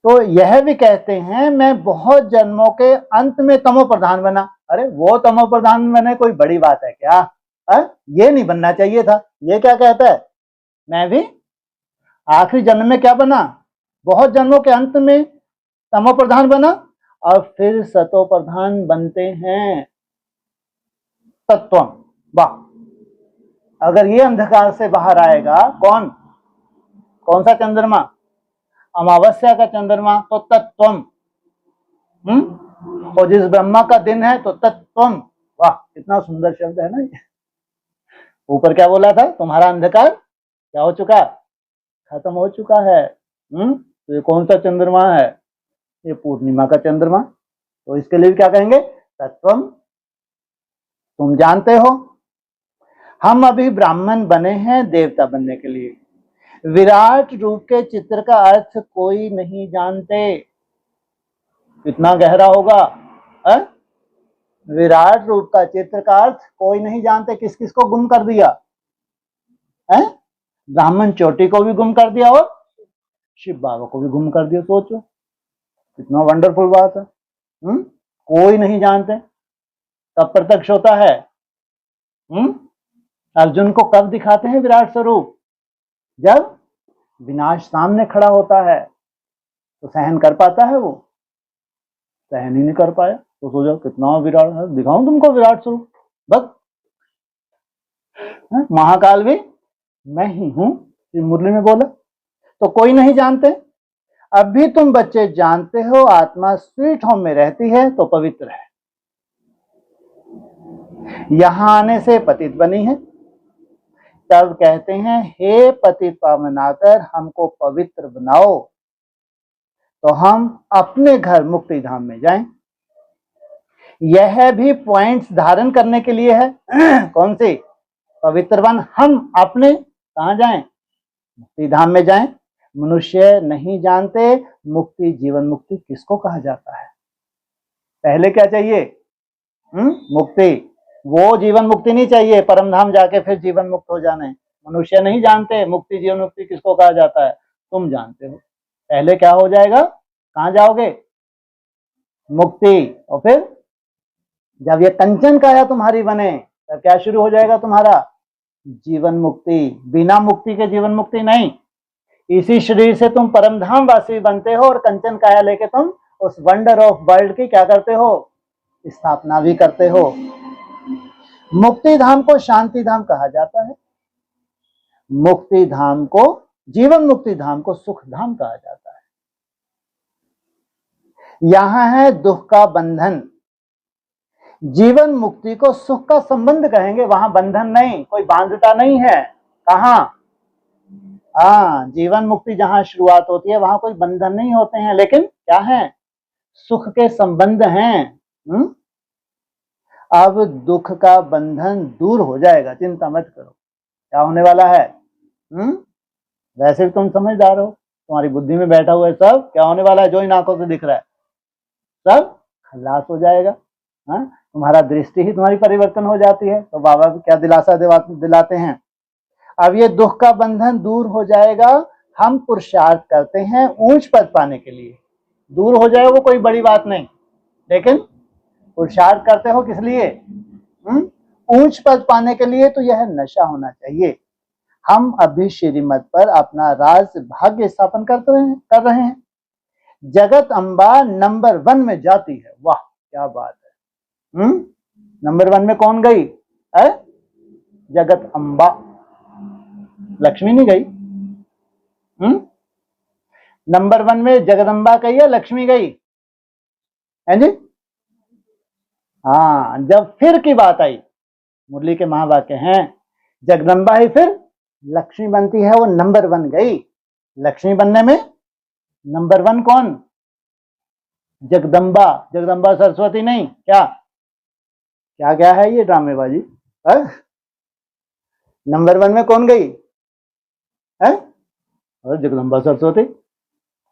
तो यह भी कहते हैं मैं बहुत जन्मों के अंत में तमो प्रधान बना। अरे वो तमो प्रधान बने कोई बड़ी बात है क्या? ये नहीं बनना चाहिए था। ये क्या कहता है? मैं भी आखिरी जन्म में क्या बना? बहुत जन्मों के अंत में तमो प्रधान बना, और फिर सतो प्रधान बनते हैं तत्व। वाह, अगर ये अंधकार से बाहर आएगा कौन सा चंद्रमा? अमावस्या का चंद्रमा, तो तत्वम। और जिस ब्रह्मा का दिन है तो तत्वम। वाह, कितना सुंदर शब्द है ना ये। ऊपर क्या बोला था? तुम्हारा अंधकार क्या हो चुका? खत्म हो चुका है। तो ये कौन सा चंद्रमा है? ये पूर्णिमा का चंद्रमा। तो इसके लिए क्या कहेंगे? तत्वम। तुम जानते हो हम अभी ब्राह्मण बने हैं देवता बनने के लिए। विराट रूप के चित्र का अर्थ कोई नहीं जानते। कितना गहरा होगा है? विराट रूप का चित्र का अर्थ कोई नहीं जानते। किस किस को गुम कर दिया है? ब्राह्मण चोटी को भी गुम कर दिया और शिव बाबा को भी गुम कर दिया। सोचो कितना वंडरफुल बात है। कोई नहीं जानते। कब प्रत्यक्ष होता है? अर्जुन को कब दिखाते हैं विराट स्वरूप? जब विनाश सामने खड़ा होता है। तो सहन कर पाता है वो? सहन ही नहीं कर पाया। तो सोचो कितना विराट है। दिखाऊं तुमको विराट स्वरूप? बस महाकाल भी मैं ही हूं, मुरली में बोला। तो कोई नहीं जानते। अब भी तुम बच्चे जानते हो आत्मा स्वीट होम में रहती है तो पवित्र है। यहां आने से पतित बनी है। तब कहते हैं हे पतित पावनाकर हमको पवित्र बनाओ, तो हम अपने घर मुक्ति धाम में जाएं। यह भी पॉइंट्स धारण करने के लिए है। कौन सी? पवित्र बन। हम अपने कहां जाएं? मुक्ति धाम में जाएं। मनुष्य नहीं जानते मुक्ति, जीवन मुक्ति किसको कहा जाता है। पहले क्या चाहिए? मुक्ति। वो जीवन मुक्ति नहीं चाहिए परम धाम जाके फिर जीवन मुक्त हो जाने। मनुष्य नहीं जानते मुक्ति जीवन मुक्ति किसको कहा जाता है। तुम जानते हो। पहले क्या हो जाएगा? कहां जाओगे? मुक्ति। और फिर जब ये कंचन काया तुम्हारी बने तब क्या शुरू हो जाएगा तुम्हारा? जीवन मुक्ति। बिना मुक्ति के जीवन मुक्ति नहीं। इसी शरीर से तुम परम धाम वासी बनते हो और कंचन काया लेके तुम उस वंडर ऑफ वर्ल्ड की क्या करते हो? स्थापना भी करते हो। मुक्ति धाम को शांति धाम कहा जाता है। मुक्ति धाम को, जीवन मुक्ति धाम को सुख धाम कहा जाता है। यहां है दुख का बंधन। जीवन मुक्ति को सुख का संबंध कहेंगे। वहां बंधन नहीं, कोई बांधता नहीं है। कहां? जीवन मुक्ति जहां शुरुआत होती है वहां कोई बंधन नहीं होते हैं, लेकिन क्या है? सुख के संबंध हैं। अब दुख का बंधन दूर हो जाएगा, चिंता मत करो। क्या होने वाला है? वैसे भी तुम समझदार हो, तुम्हारी बुद्धि में बैठा हुआ है सब क्या होने वाला है, जो इन आंखों से दिख रहा है सब खलास हो जाएगा। हाँ, तुम्हारा दृष्टि ही तुम्हारी परिवर्तन हो जाती है। तो बाबा क्या दिलासा दिलाते हैं, अब ये दुख का बंधन दूर हो जाएगा। हम पुरुषार्थ करते हैं ऊंच पद पाने के लिए, दूर हो जाए वो कोई बड़ी बात नहीं, लेकिन पुरुषार्थ करते हो किस लिए? ऊंच पद पाने के लिए। तो यह नशा होना चाहिए। हम अभी श्रीमत पर अपना राज भाग्य स्थापन कर रहे हैं। जगत अम्बा नंबर 1 में जाती है। वाह क्या बात है। नंबर 1 में कौन गई है? जगत अम्बा, लक्ष्मी नहीं गई। नंबर 1 में जगदम्बा गई या लक्ष्मी गई है जी? हाँ, जब फिर की बात आई, मुरली के महावाक्य हैं, जगदम्बा ही फिर लक्ष्मी बनती है, वो नंबर 1 गई। लक्ष्मी बनने में नंबर 1 कौन? जगदम्बा। जगदम्बा सरस्वती नहीं, क्या क्या क्या है ये ड्रामेबाजी है? नंबर 1 में कौन गई है? और जगदम्बा सरस्वती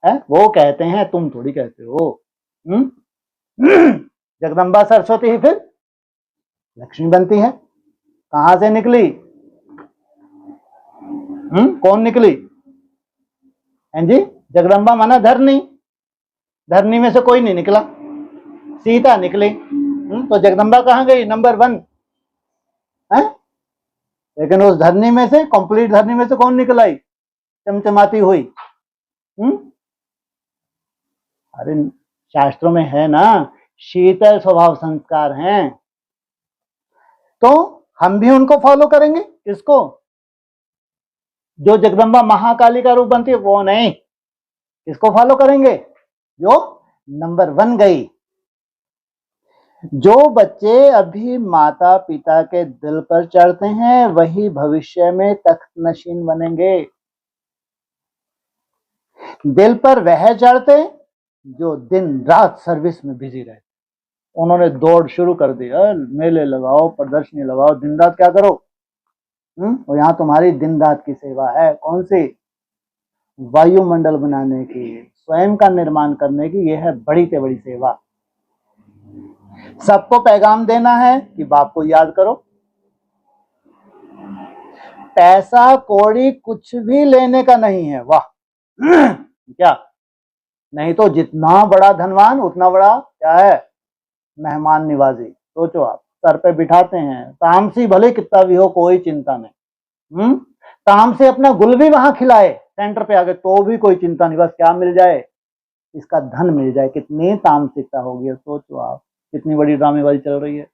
है। वो कहते हैं, तुम थोड़ी कहते हो। जगदम्बा सरस्वती ही फिर लक्ष्मी बनती है। कहां से निकली? कौन निकली हैं जी? जगदम्बा माना धरनी, धरनी में से कोई नहीं निकला, सीता निकली। तो जगदम्बा कहां गई? नंबर 1 है। लेकिन उस धरनी में से, कंप्लीट धरनी में से कौन निकल आई चमचमाती हुई? अरे शास्त्रों में है ना, शीतल स्वभाव संस्कार हैं। तो हम भी उनको फॉलो करेंगे। किसको? जो जगदम्बा महाकाली का रूप बनती है वो नहीं। किसको फॉलो करेंगे? जो नंबर 1 गई। जो बच्चे अभी माता पिता के दिल पर चढ़ते हैं वही भविष्य में तख्त नशीन बनेंगे। दिल पर वह चढ़ते जो दिन रात सर्विस में बिजी रहते। उन्होंने दौड़ शुरू कर दी, मेले लगाओ, प्रदर्शनी लगाओ, दिन रात क्या करो। और यहाँ तुम्हारी दिन रात की सेवा है। कौन सी? वायुमंडल बनाने की, स्वयं का निर्माण करने की। यह है बड़ी से बड़ी सेवा। सबको पैगाम देना है कि बाप को याद करो। पैसा कौड़ी कुछ भी लेने का नहीं है। वाह क्या? नहीं तो जितना बड़ा धनवान उतना बड़ा क्या है? मेहमान निवाजी। सोचो आप, सर पे बिठाते हैं, तामसी भले कितना भी हो कोई चिंता नहीं। ताम से अपना गुल भी वहां खिलाए सेंटर पे आके तो भी कोई चिंता नहीं, बस क्या मिल जाए? इसका धन मिल जाए। कितनी तामसिकता होगी, सोचो आप, कितनी बड़ी ड्रामेबाजी चल रही है।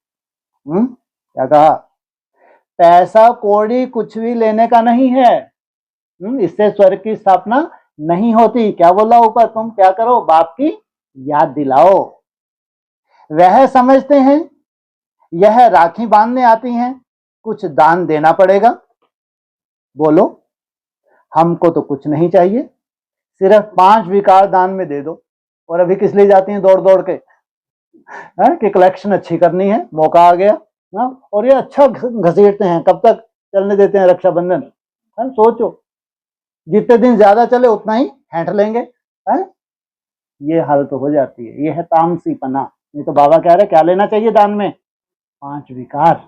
क्या कहा? पैसा कौड़ी कुछ भी लेने का नहीं है। इससे स्वर्ग की स्थापना नहीं होती। क्या बोला ऊपर? तुम क्या करो? बाप की याद दिलाओ। वह समझते हैं यह राखी बांधने आती हैं, कुछ दान देना पड़ेगा। बोलो, हमको तो कुछ नहीं चाहिए, सिर्फ 5 विकार दान में दे दो। और अभी किस लिए जाती हैं दौड़ दौड़ के? कि कलेक्शन अच्छी करनी है, मौका आ गया। और ये अच्छा घसीटते हैं। कब तक चलने देते हैं रक्षाबंधन? सोचो, जितने दिन ज्यादा चले उतना ही हैंट लेंगे। ये हालत तो हो जाती है। ये है तामसीपना। नहीं तो बाबा कह रहे क्या लेना चाहिए दान में? 5 विकार।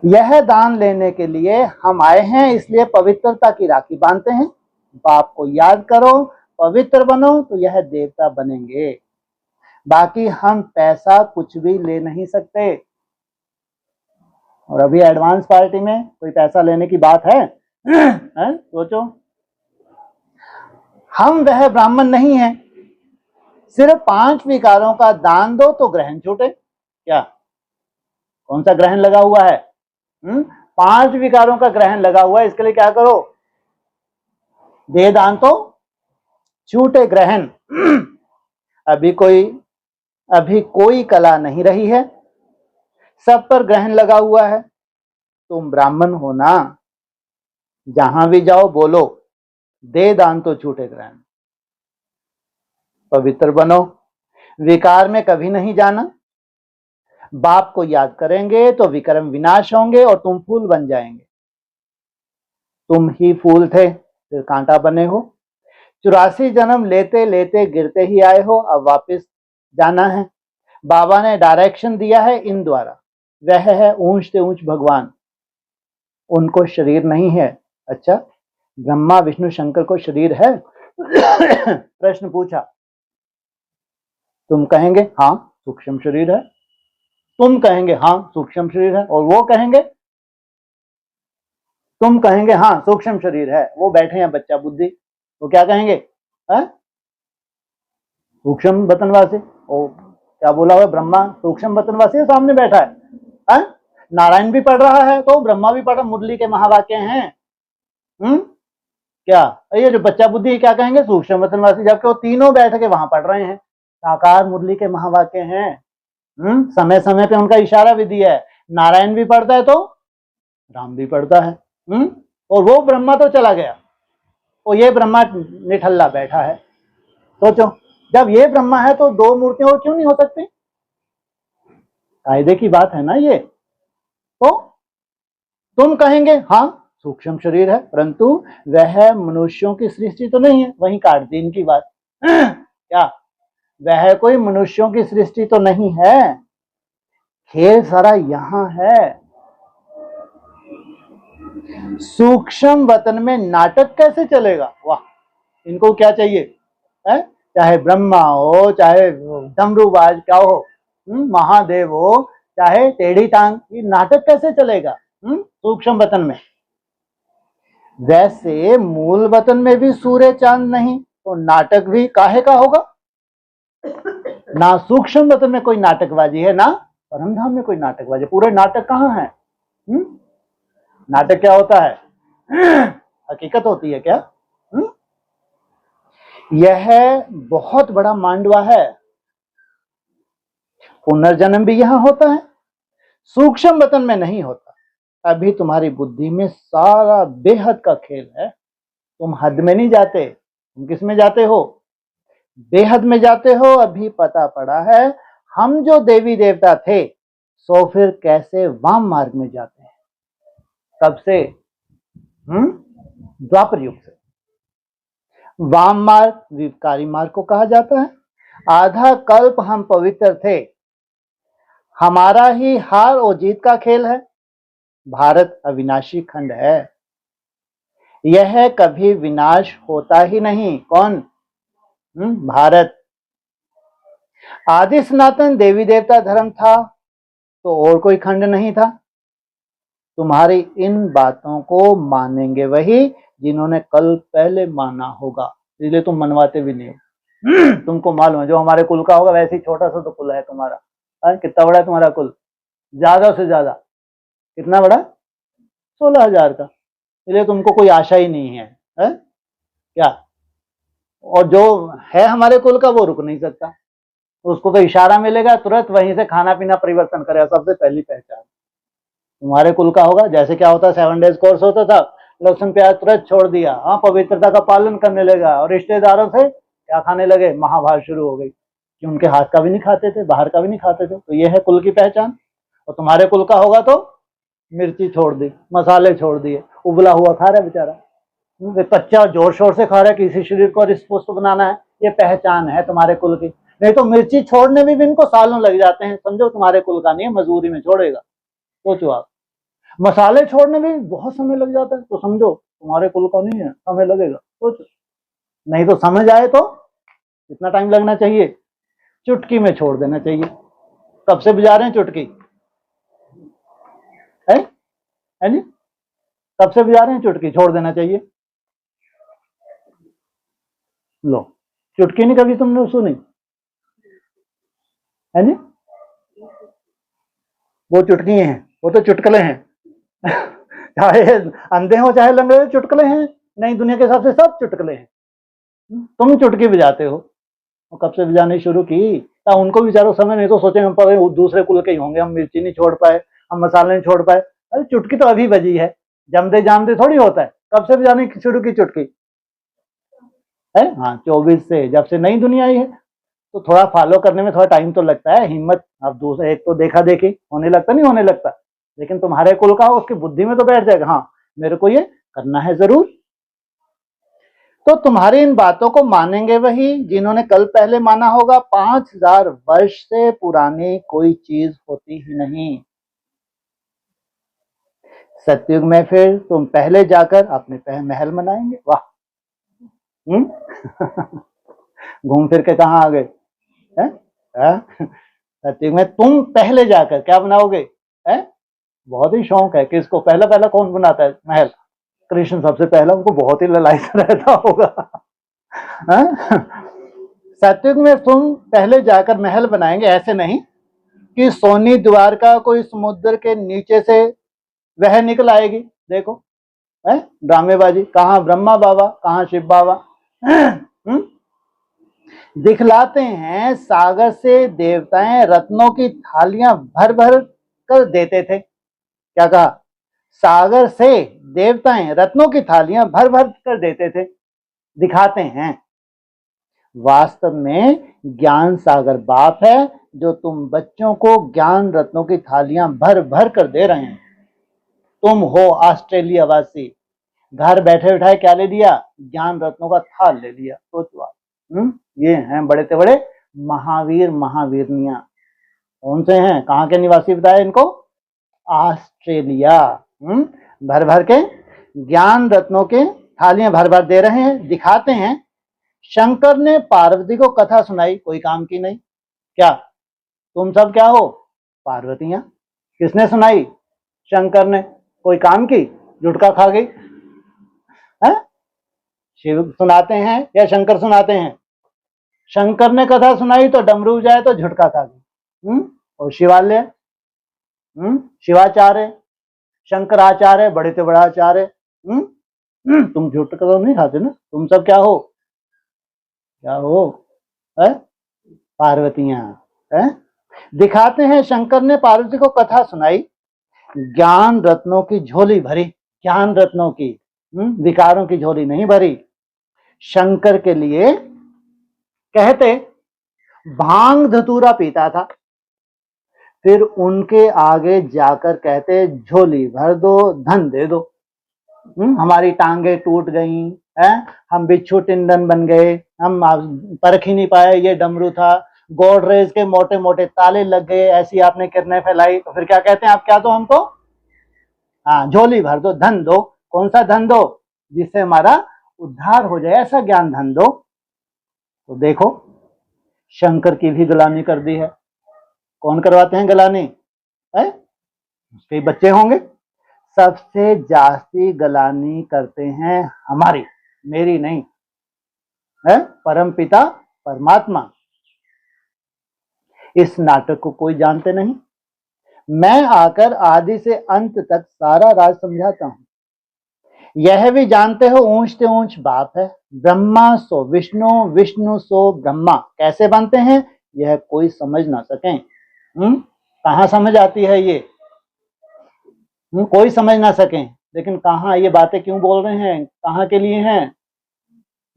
यह दान लेने के लिए हम आए हैं, इसलिए पवित्रता की राखी बांधते हैं। बाप को याद करो, पवित्र बनो, तो यह देवता बनेंगे। बाकी हम पैसा कुछ भी ले नहीं सकते। और अभी एडवांस पार्टी में कोई पैसा लेने की बात है? सोचो, हम वह ब्राह्मण नहीं हैं। सिर्फ 5 विकारों का दान दो तो ग्रहण छूटे। क्या? कौन सा ग्रहण लगा हुआ है? 5 विकारों का ग्रहण लगा हुआ है। इसके लिए क्या करो? दे दान तो छूटे ग्रहण। अभी कोई कला नहीं रही है, सब पर ग्रहण लगा हुआ है। तुम ब्राह्मण हो ना, जहां भी जाओ बोलो दे दान तो छूटे ग्रहण। पवित्र बनो, विकार में कभी नहीं जाना। बाप को याद करेंगे तो विक्रम विनाश होंगे और तुम फूल बन जाएंगे। तुम ही फूल थे, फिर कांटा बने हो। 84 जन्म लेते लेते गिरते ही आए हो, अब वापस जाना है। बाबा ने डायरेक्शन दिया है इन द्वारा। वह है ऊंच से ऊंच भगवान, उनको शरीर नहीं है। अच्छा, ब्रह्मा विष्णु शंकर को शरीर है? प्रश्न पूछा। तुम कहेंगे हाँ सूक्ष्म शरीर है, तुम कहेंगे हाँ सूक्ष्म शरीर है, और वो कहेंगे, तुम कहेंगे हाँ सूक्ष्म शरीर है। वो बैठे हैं बच्चा बुद्धि, वो क्या कहेंगे? सूक्ष्म बतनवासी। ओ क्या बोला हुआ ब्रह्मा सूक्ष्म बतनवासी सामने बैठा है? नारायण भी पढ़ रहा है तो ब्रह्मा भी पढ़ रहा, मुरली के महावाक्य हैं। क्या ये जो बच्चा बुद्धि क्या कहेंगे? सूक्ष्म बतनवासी, जबकि वो तीनों बैठ के वहां पढ़ रहे हैं, साकार मुरली के महावाक्य हैं। समय समय पे उनका इशारा विधि है। नारायण भी पढ़ता है तो राम भी पढ़ता है। और वो ब्रह्मा तो चला गया, और ये ब्रह्मा निठल्ला बैठा है। सोचो, जब ये ब्रह्मा है तो दो मूर्तियां और क्यों नहीं हो सकती? कायदे की बात है ना ये। तो तुम कहेंगे हाँ सूक्ष्म शरीर है, परंतु वह मनुष्यों की सृष्टि तो नहीं है। वहीं काट दी इनकी बात। क्या वह कोई मनुष्यों की सृष्टि तो नहीं है? खेल सारा यहां है। सूक्ष्म वतन में नाटक कैसे चलेगा? वाह, इनको क्या चाहिए है? चाहे ब्रह्मा हो, चाहे डमरूबाज क्या हो, महादेव हो, चाहे टेढ़ी टांग, ये नाटक कैसे चलेगा सूक्ष्म वतन में? वैसे मूल वतन में भी सूर्य चांद नहीं तो नाटक भी काहे का होगा? ना सूक्ष्म वतन में कोई नाटकबाजी है, ना परमधाम में कोई नाटकबाजी। पूरे नाटक कहाँ है? नाटक क्या होता है? हकीकत होती है क्या? यह बहुत बड़ा मांडवा है। पुनर्जन्म भी यहां होता है, सूक्ष्म वतन में नहीं होता। अभी तुम्हारी बुद्धि में सारा बेहद का खेल है। तुम हद में नहीं जाते, तुम किस में जाते हो? बेहद में जाते हो। अभी पता पड़ा है हम जो देवी देवता थे सो फिर कैसे वाम मार्ग में जाते हैं। कब से? द्वापर युग से। वाम मार्ग विकारी मार्ग को कहा जाता है। आधा कल्प हम पवित्र थे, हमारा ही हार और जीत का खेल है। भारत अविनाशी खंड है, यह कभी विनाश होता ही नहीं। कौन? भारत। आदि सनातन देवी देवता धर्म था तो और कोई खंड नहीं था। तुम्हारी इन बातों को मानेंगे वही जिन्होंने कल पहले माना होगा, इसलिए तुम मनवाते भी नहीं हो। तुमको मालूम है जो हमारे कुल का होगा वैसे ही छोटा सा तो कुल है तुम्हारा। कितना बड़ा है तुम्हारा कुल? ज्यादा से ज्यादा कितना बड़ा? 16,000 का। इसलिए तुमको कोई आशा ही नहीं है, क्या? और जो है हमारे कुल का वो रुक नहीं सकता, उसको तो इशारा मिलेगा तुरंत वहीं से खाना पीना परिवर्तन करेगा। सबसे पहली पहचान तुम्हारे कुल का होगा। जैसे क्या होता है 7 डेज कोर्स होता था, लहसुन प्याज तुरंत छोड़ दिया, हाँ पवित्रता का पालन करने लगा, और रिश्तेदारों से क्या खाने लगे? महाभारत शुरू हो गई कि उनके हाथ का भी नहीं खाते थे, बाहर का भी नहीं खाते थे। तो ये है कुल की पहचान। और तुम्हारे कुल का होगा तो मिर्ची छोड़ दी, मसाले छोड़ दिए, उबला हुआ खा रहा है बेचारा, कच्चा जोर शोर से खा रहा है, किसी शरीर को रिस्पुष्ट बनाना है। ये पहचान है तुम्हारे कुल की। नहीं तो मिर्ची छोड़ने में भी इनको सालों लग जाते हैं। समझो तुम्हारे कुल का नहीं है, मजबूरी में छोड़ेगा। सोचो आप, मसाले छोड़ने में भी बहुत समय लग जाता है, तो समझो तुम्हारे कुल का नहीं है, समय लगेगा। सोचो, नहीं तो समझ आए तो कितना टाइम लगना चाहिए? चुटकी में छोड़ देना चाहिए। कब से बजा रहे हैं चुटकी? है जी? कब से बजा रहे हैं चुटकी? छोड़ देना चाहिए। लो, चुटकी नहीं कभी तुमने सुनी है जी? वो चुटकी हैं, वो तो चुटकले हैं। चाहे अंधे हो चाहे लंगड़े हो, चुटकले हैं। नहीं, दुनिया के हिसाब से सब चुटकले हैं। तुम चुटकी बजाते हो, और कब से बजाने शुरू की? उनको बेचारों समय नहीं तो सोचे हम पर दूसरे कुल के ही होंगे, हम मिर्ची नहीं छोड़ पाए, हम मसाले नहीं छोड़ पाए। अरे चुटकी तो अभी बजी है, जमदे जामदे थोड़ी होता है। कब से बजाने शुरू की चुटकी है? हाँ 24 से, जब से नई दुनिया आई है। तो थोड़ा फॉलो करने में थोड़ा टाइम तो लगता है, हिम्मत। अब दूसरा एक तो देखा देखी होने लगता, नहीं होने लगता, लेकिन तुम्हारे कुल का हो उसकी बुद्धि में तो बैठ जाएगा, हाँ मेरे को ये करना है जरूर। तो तुम्हारी इन बातों को मानेंगे वही जिन्होंने कल पहले माना होगा। 5000 वर्ष से पुरानी कोई चीज होती ही नहीं। सतयुग में फिर तुम पहले जाकर अपने महल बनाएंगे। वाह, घूम फिर के कहाँ आ गए हैं? सतयुग में तुम पहले जाकर क्या बनाओगे? हैं? बहुत ही शौक है। किसको पहला पहला कौन बनाता है महल? कृष्ण सबसे पहला, उनको बहुत ही ललायत रहता होगा। सतयुग में तुम पहले जाकर महल बनाएंगे, ऐसे नहीं कि सोनी द्वारका कोई समुद्र के नीचे से वह निकल आएगी। देखो है ड्रामेबाजी, कहाँ ब्रह्मा बाबा, कहाँ शिव बाबा। दिखलाते हैं सागर से देवताएं रत्नों की थालियां भर भर कर देते थे। क्या कहा? सागर से देवताएं रत्नों की थालियां भर भर कर देते थे। दिखाते हैं। वास्तव में ज्ञान सागर बाप है, जो तुम बच्चों को ज्ञान रत्नों की थालियां भर भर कर दे रहे हैं। तुम हो ऑस्ट्रेलिया वासी, घर बैठे बैठाए क्या ले लिया? ज्ञान रत्नों का थाल ले लिया। सोचो, ये हैं बड़े से बड़े महावीर महावीरनियां। कौन से हैं? कहाँ के निवासी बताए इनको? ऑस्ट्रेलिया। भर भर के ज्ञान रत्नों के थालियां भर भर दे रहे हैं। दिखाते हैं शंकर ने पार्वती को कथा सुनाई, कोई काम की नहीं। क्या तुम सब क्या हो? पार्वतियां। किसने सुनाई? शंकर ने। कोई काम की? जुटका खा गई है? शिव सुनाते हैं या शंकर सुनाते हैं? शंकर ने कथा सुनाई तो डमरू जाए तो झुटका खा गई। और शिवालय, शिवाचार्य, शंकराचार्य, बड़े से बड़ा आचार्य। तुम झुटका तो नहीं खाते ना? तुम सब क्या हो? क्या हो? है? पार्वतियां। है? दिखाते हैं शंकर ने पार्वती को कथा सुनाई, ज्ञान रत्नों की झोली भरी। ज्ञान रत्नों की, विकारों की झोली नहीं भरी। शंकर के लिए कहते भांग धतूरा पीता था, फिर उनके आगे जाकर कहते झोली भर दो, धन दे दो। हमारी टांगे टूट गई हैं, हम बिच्छू टिंडन बन गए, हम परख ही नहीं पाए ये डमरू था, गोडरेज के मोटे मोटे ताले लग गए, ऐसी आपने किरणें फैलाई। तो फिर क्या कहते हैं? आप क्या दो हमको? हाँ, झोली भर दो, धन दो। कौन सा धन दो? जिससे हमारा उद्धार हो जाए, ऐसा ज्ञान धन दो। तो देखो शंकर की भी गलानी कर दी है। कौन करवाते हैं गलानी? है? उसके बच्चे होंगे। सबसे जास्ती गलानी करते हैं हमारी, मेरी नहीं है, परम पिता परमात्मा। इस नाटक को कोई जानते नहीं। मैं आकर आदि से अंत तक सारा राज समझाता हूं। यह भी जानते हो ऊंच से ऊंच बाप है, ब्रह्मा सो विष्णु, विष्णु सो ब्रह्मा। कैसे बनते हैं यह कोई समझ ना सके। कहाँ समझ आती है ये? कोई समझ ना सके। लेकिन कहाँ ये बातें क्यों बोल रहे हैं? कहाँ के लिए हैं?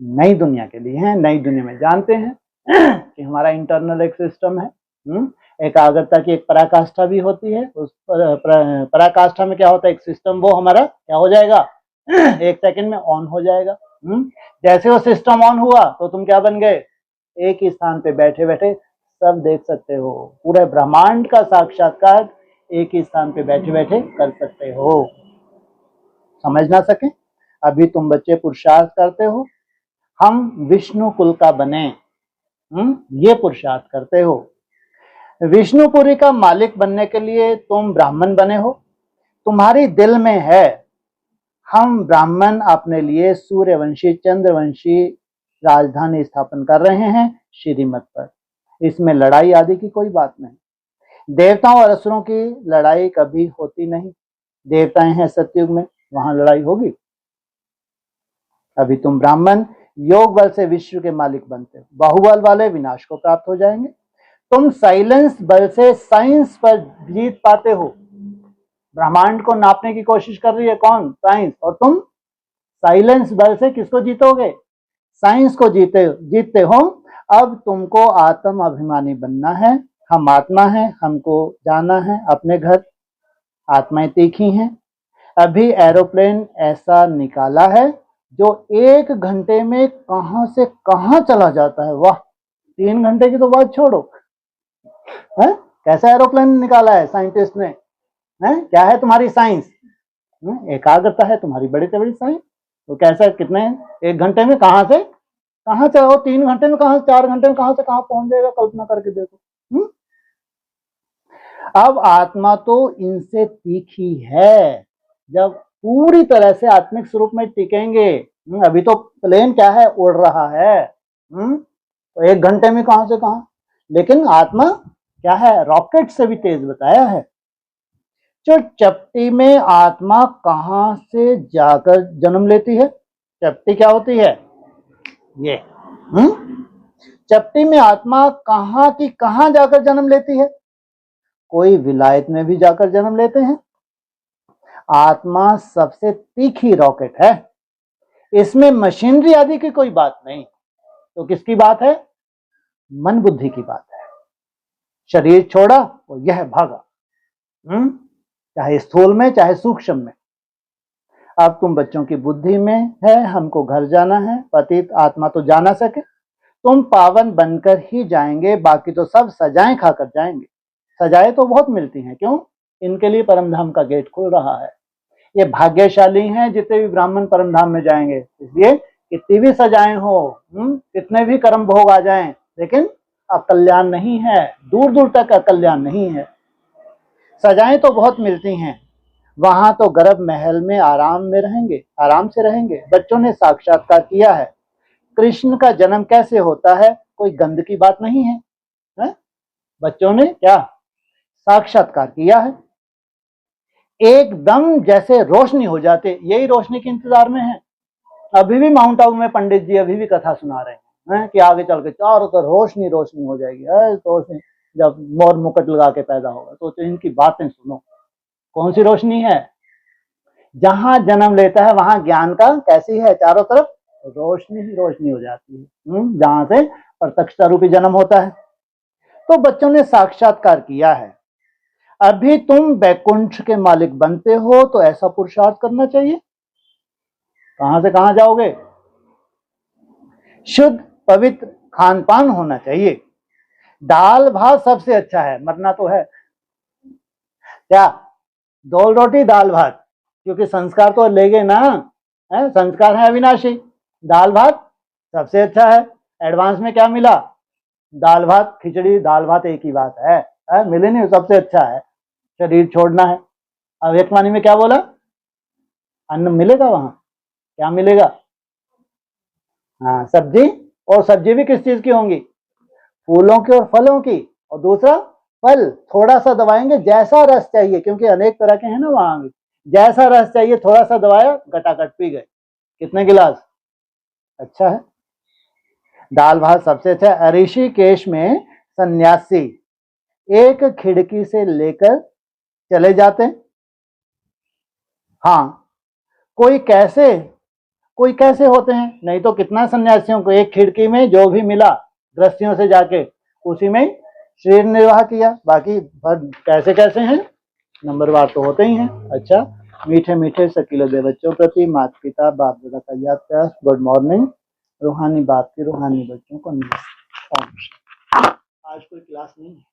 नई दुनिया के लिए हैं। नई दुनिया में जानते हैं कि हमारा इंटरनल एक सिस्टम है। एकाग्रता की एक पराकाष्ठा भी होती है। उस पराकाष्ठा में क्या होता है? एक सिस्टम, वो हमारा क्या हो जाएगा? 1 सेकंड में ऑन हो जाएगा। जैसे वो सिस्टम ऑन हुआ तो तुम क्या बन गए? एक ही स्थान पे बैठे बैठे सब देख सकते हो। पूरे ब्रह्मांड का साक्षात्कार एक ही स्थान पे बैठे बैठे कर सकते हो। समझ ना सके? अभी तुम बच्चे पुरुषार्थ करते हो, हम विष्णु कुल का बने, ये पुरुषार्थ करते हो। विष्णुपुरी का मालिक बनने के लिए तुम ब्राह्मण बने हो। तुम्हारी दिल में है हम ब्राह्मण अपने लिए सूर्यवंशी चंद्रवंशी राजधानी स्थापन कर रहे हैं श्रीमत पर। इसमें लड़ाई आदि की कोई बात नहीं। देवताओं और असुरों की लड़ाई कभी होती नहीं। देवताएं हैं सतयुग में, वहां लड़ाई होगी? अभी तुम ब्राह्मण योग बल से विश्व के मालिक बनते हो, बाहुबल वाले विनाश को प्राप्त हो जाएंगे। तुम साइलेंस बल से साइंस पर जीत पाते हो। ब्रह्मांड को नापने की कोशिश कर रही है कौन? साइंस। और तुम साइलेंस बल से किसको जीतोगे? साइंस को जीतते हो। अब तुमको आत्म अभिमानी बनना है। हम आत्मा है, हमको जाना है अपने घर। आत्माएं तीखी हैं। अभी एरोप्लेन ऐसा निकाला है जो 1 घंटे में कहां से कहां चला जाता है। वाह, 3 घंटे की तो बात छोड़ो, है कैसा एरोप्लेन निकाला है साइंटिस्ट ने, है क्या है तुम्हारी साइंस, एकाग्रता है तुम्हारी बड़ी से बड़ी साइंस। तो कैसा कितने 1 घंटे में कहां से कहां चला, वो 3 घंटे में कहां, 4 घंटे में कहां से कहां पहुंच जाएगा, कल्पना करके देखो। अब आत्मा तो इनसे तीखी है, जब पूरी तरह से आत्मिक स्वरूप में टिकेंगे। अभी तो प्लेन क्या है, उड़ रहा है, तो 1 घंटे में कहां से कहां, लेकिन आत्मा क्या है, रॉकेट से भी तेज बताया है। जो चपटी में आत्मा कहां से जाकर जन्म लेती है, चपटी क्या होती है ये, चपटी में आत्मा कहां की कहां जाकर जन्म लेती है, कोई विलायत में भी जाकर जन्म लेते हैं। आत्मा सबसे तीखी रॉकेट है, इसमें मशीनरी आदि की कोई बात नहीं। तो किसकी बात है, मन बुद्धि की बात है। शरीर छोड़ा और यह भागा, चाहे स्थूल में चाहे सूक्ष्म में। अब तुम बच्चों की बुद्धि में है, हमको घर जाना है, पतित आत्मा तो जा ना सके, तुम पावन बनकर ही जाएंगे, बाकी तो सब सजाएं खाकर जाएंगे। सजाएं तो बहुत मिलती हैं, क्यों, इनके लिए परमधाम का गेट खुल रहा है। ये भाग्यशाली हैं जितने भी ब्राह्मण परमधाम में जाएंगे, इसलिए कितनी भी सजाएं हो, कितने भी कर्म भोग आ जाएं, लेकिन अकल्याण नहीं है, दूर दूर तक अकल्याण नहीं है। सजाएं तो बहुत मिलती हैं, वहां तो गर्भ महल में आराम में रहेंगे, आराम से रहेंगे। बच्चों ने साक्षात्कार किया है, कृष्ण का जन्म कैसे होता है, कोई गंद की बात नहीं है, बच्चों ने क्या साक्षात्कार किया है। एकदम जैसे रोशनी हो जाते, यही रोशनी के इंतजार में है। अभी भी माउंट आबू में पंडित जी अभी भी कथा सुना रहे हैं कि आगे चल के चारों तरफ रोशनी रोशनी हो जाएगी, रोशनी जब मोर मुकुट लगा के पैदा होगा। तो इनकी बातें सुनो, कौन सी रोशनी है, जहां जन्म लेता है वहां ज्ञान का कैसी है, चारों तरफ रोशनी ही रोशनी हो जाती है, जहां से प्रत्यक्षता रूपी जन्म होता है। तो बच्चों ने साक्षात्कार किया है। अभी तुम वैकुंठ के मालिक बनते हो, तो ऐसा पुरुषार्थ करना चाहिए। कहां से कहां जाओगे, शुद्ध पवित्र खान पान होना चाहिए। दाल भात सबसे अच्छा है, मरना तो है क्या, दाल रोटी दाल भात, क्योंकि संस्कार तो लेगे ना, है संस्कार है अविनाशी। दाल भात सबसे अच्छा है। एडवांस में क्या मिला, दाल भात खिचड़ी दाल भात एक ही बात है, मिले नहीं, सबसे अच्छा है। शरीर छोड़ना है, अब एक वाणी में क्या बोला, अन्न मिलेगा, वहां क्या मिलेगा, हाँ सब्जी, और सब्जी भी किस चीज की होंगी, फूलों की और फलों की। और दूसरा फल थोड़ा सा दबाएंगे, जैसा रस चाहिए, क्योंकि अनेक तरह के हैं ना वहां भी, जैसा रस चाहिए थोड़ा सा दबाया, गटागट पी गए। कितने गिलास, अच्छा है। दाल भात सबसे अच्छा है। ऋषिकेश में सन्यासी एक खिड़की से लेकर चले जाते, हाँ कोई कैसे होते हैं, नहीं तो कितना सन्यासियों को एक खिड़की में जो भी मिला गृहस्थियों से जाके उसी में शरीर निर्वाह किया, बाकी कैसे कैसे हैं, नंबरवार तो होते ही हैं। अच्छा, मीठे मीठे सकीले बच्चों प्रति माता पिता बाप दादा का याद कर, गुड मॉर्निंग। रूहानी बाप की रूहानी बच्चों को नमस्कार। आज कोई क्लास नहीं है।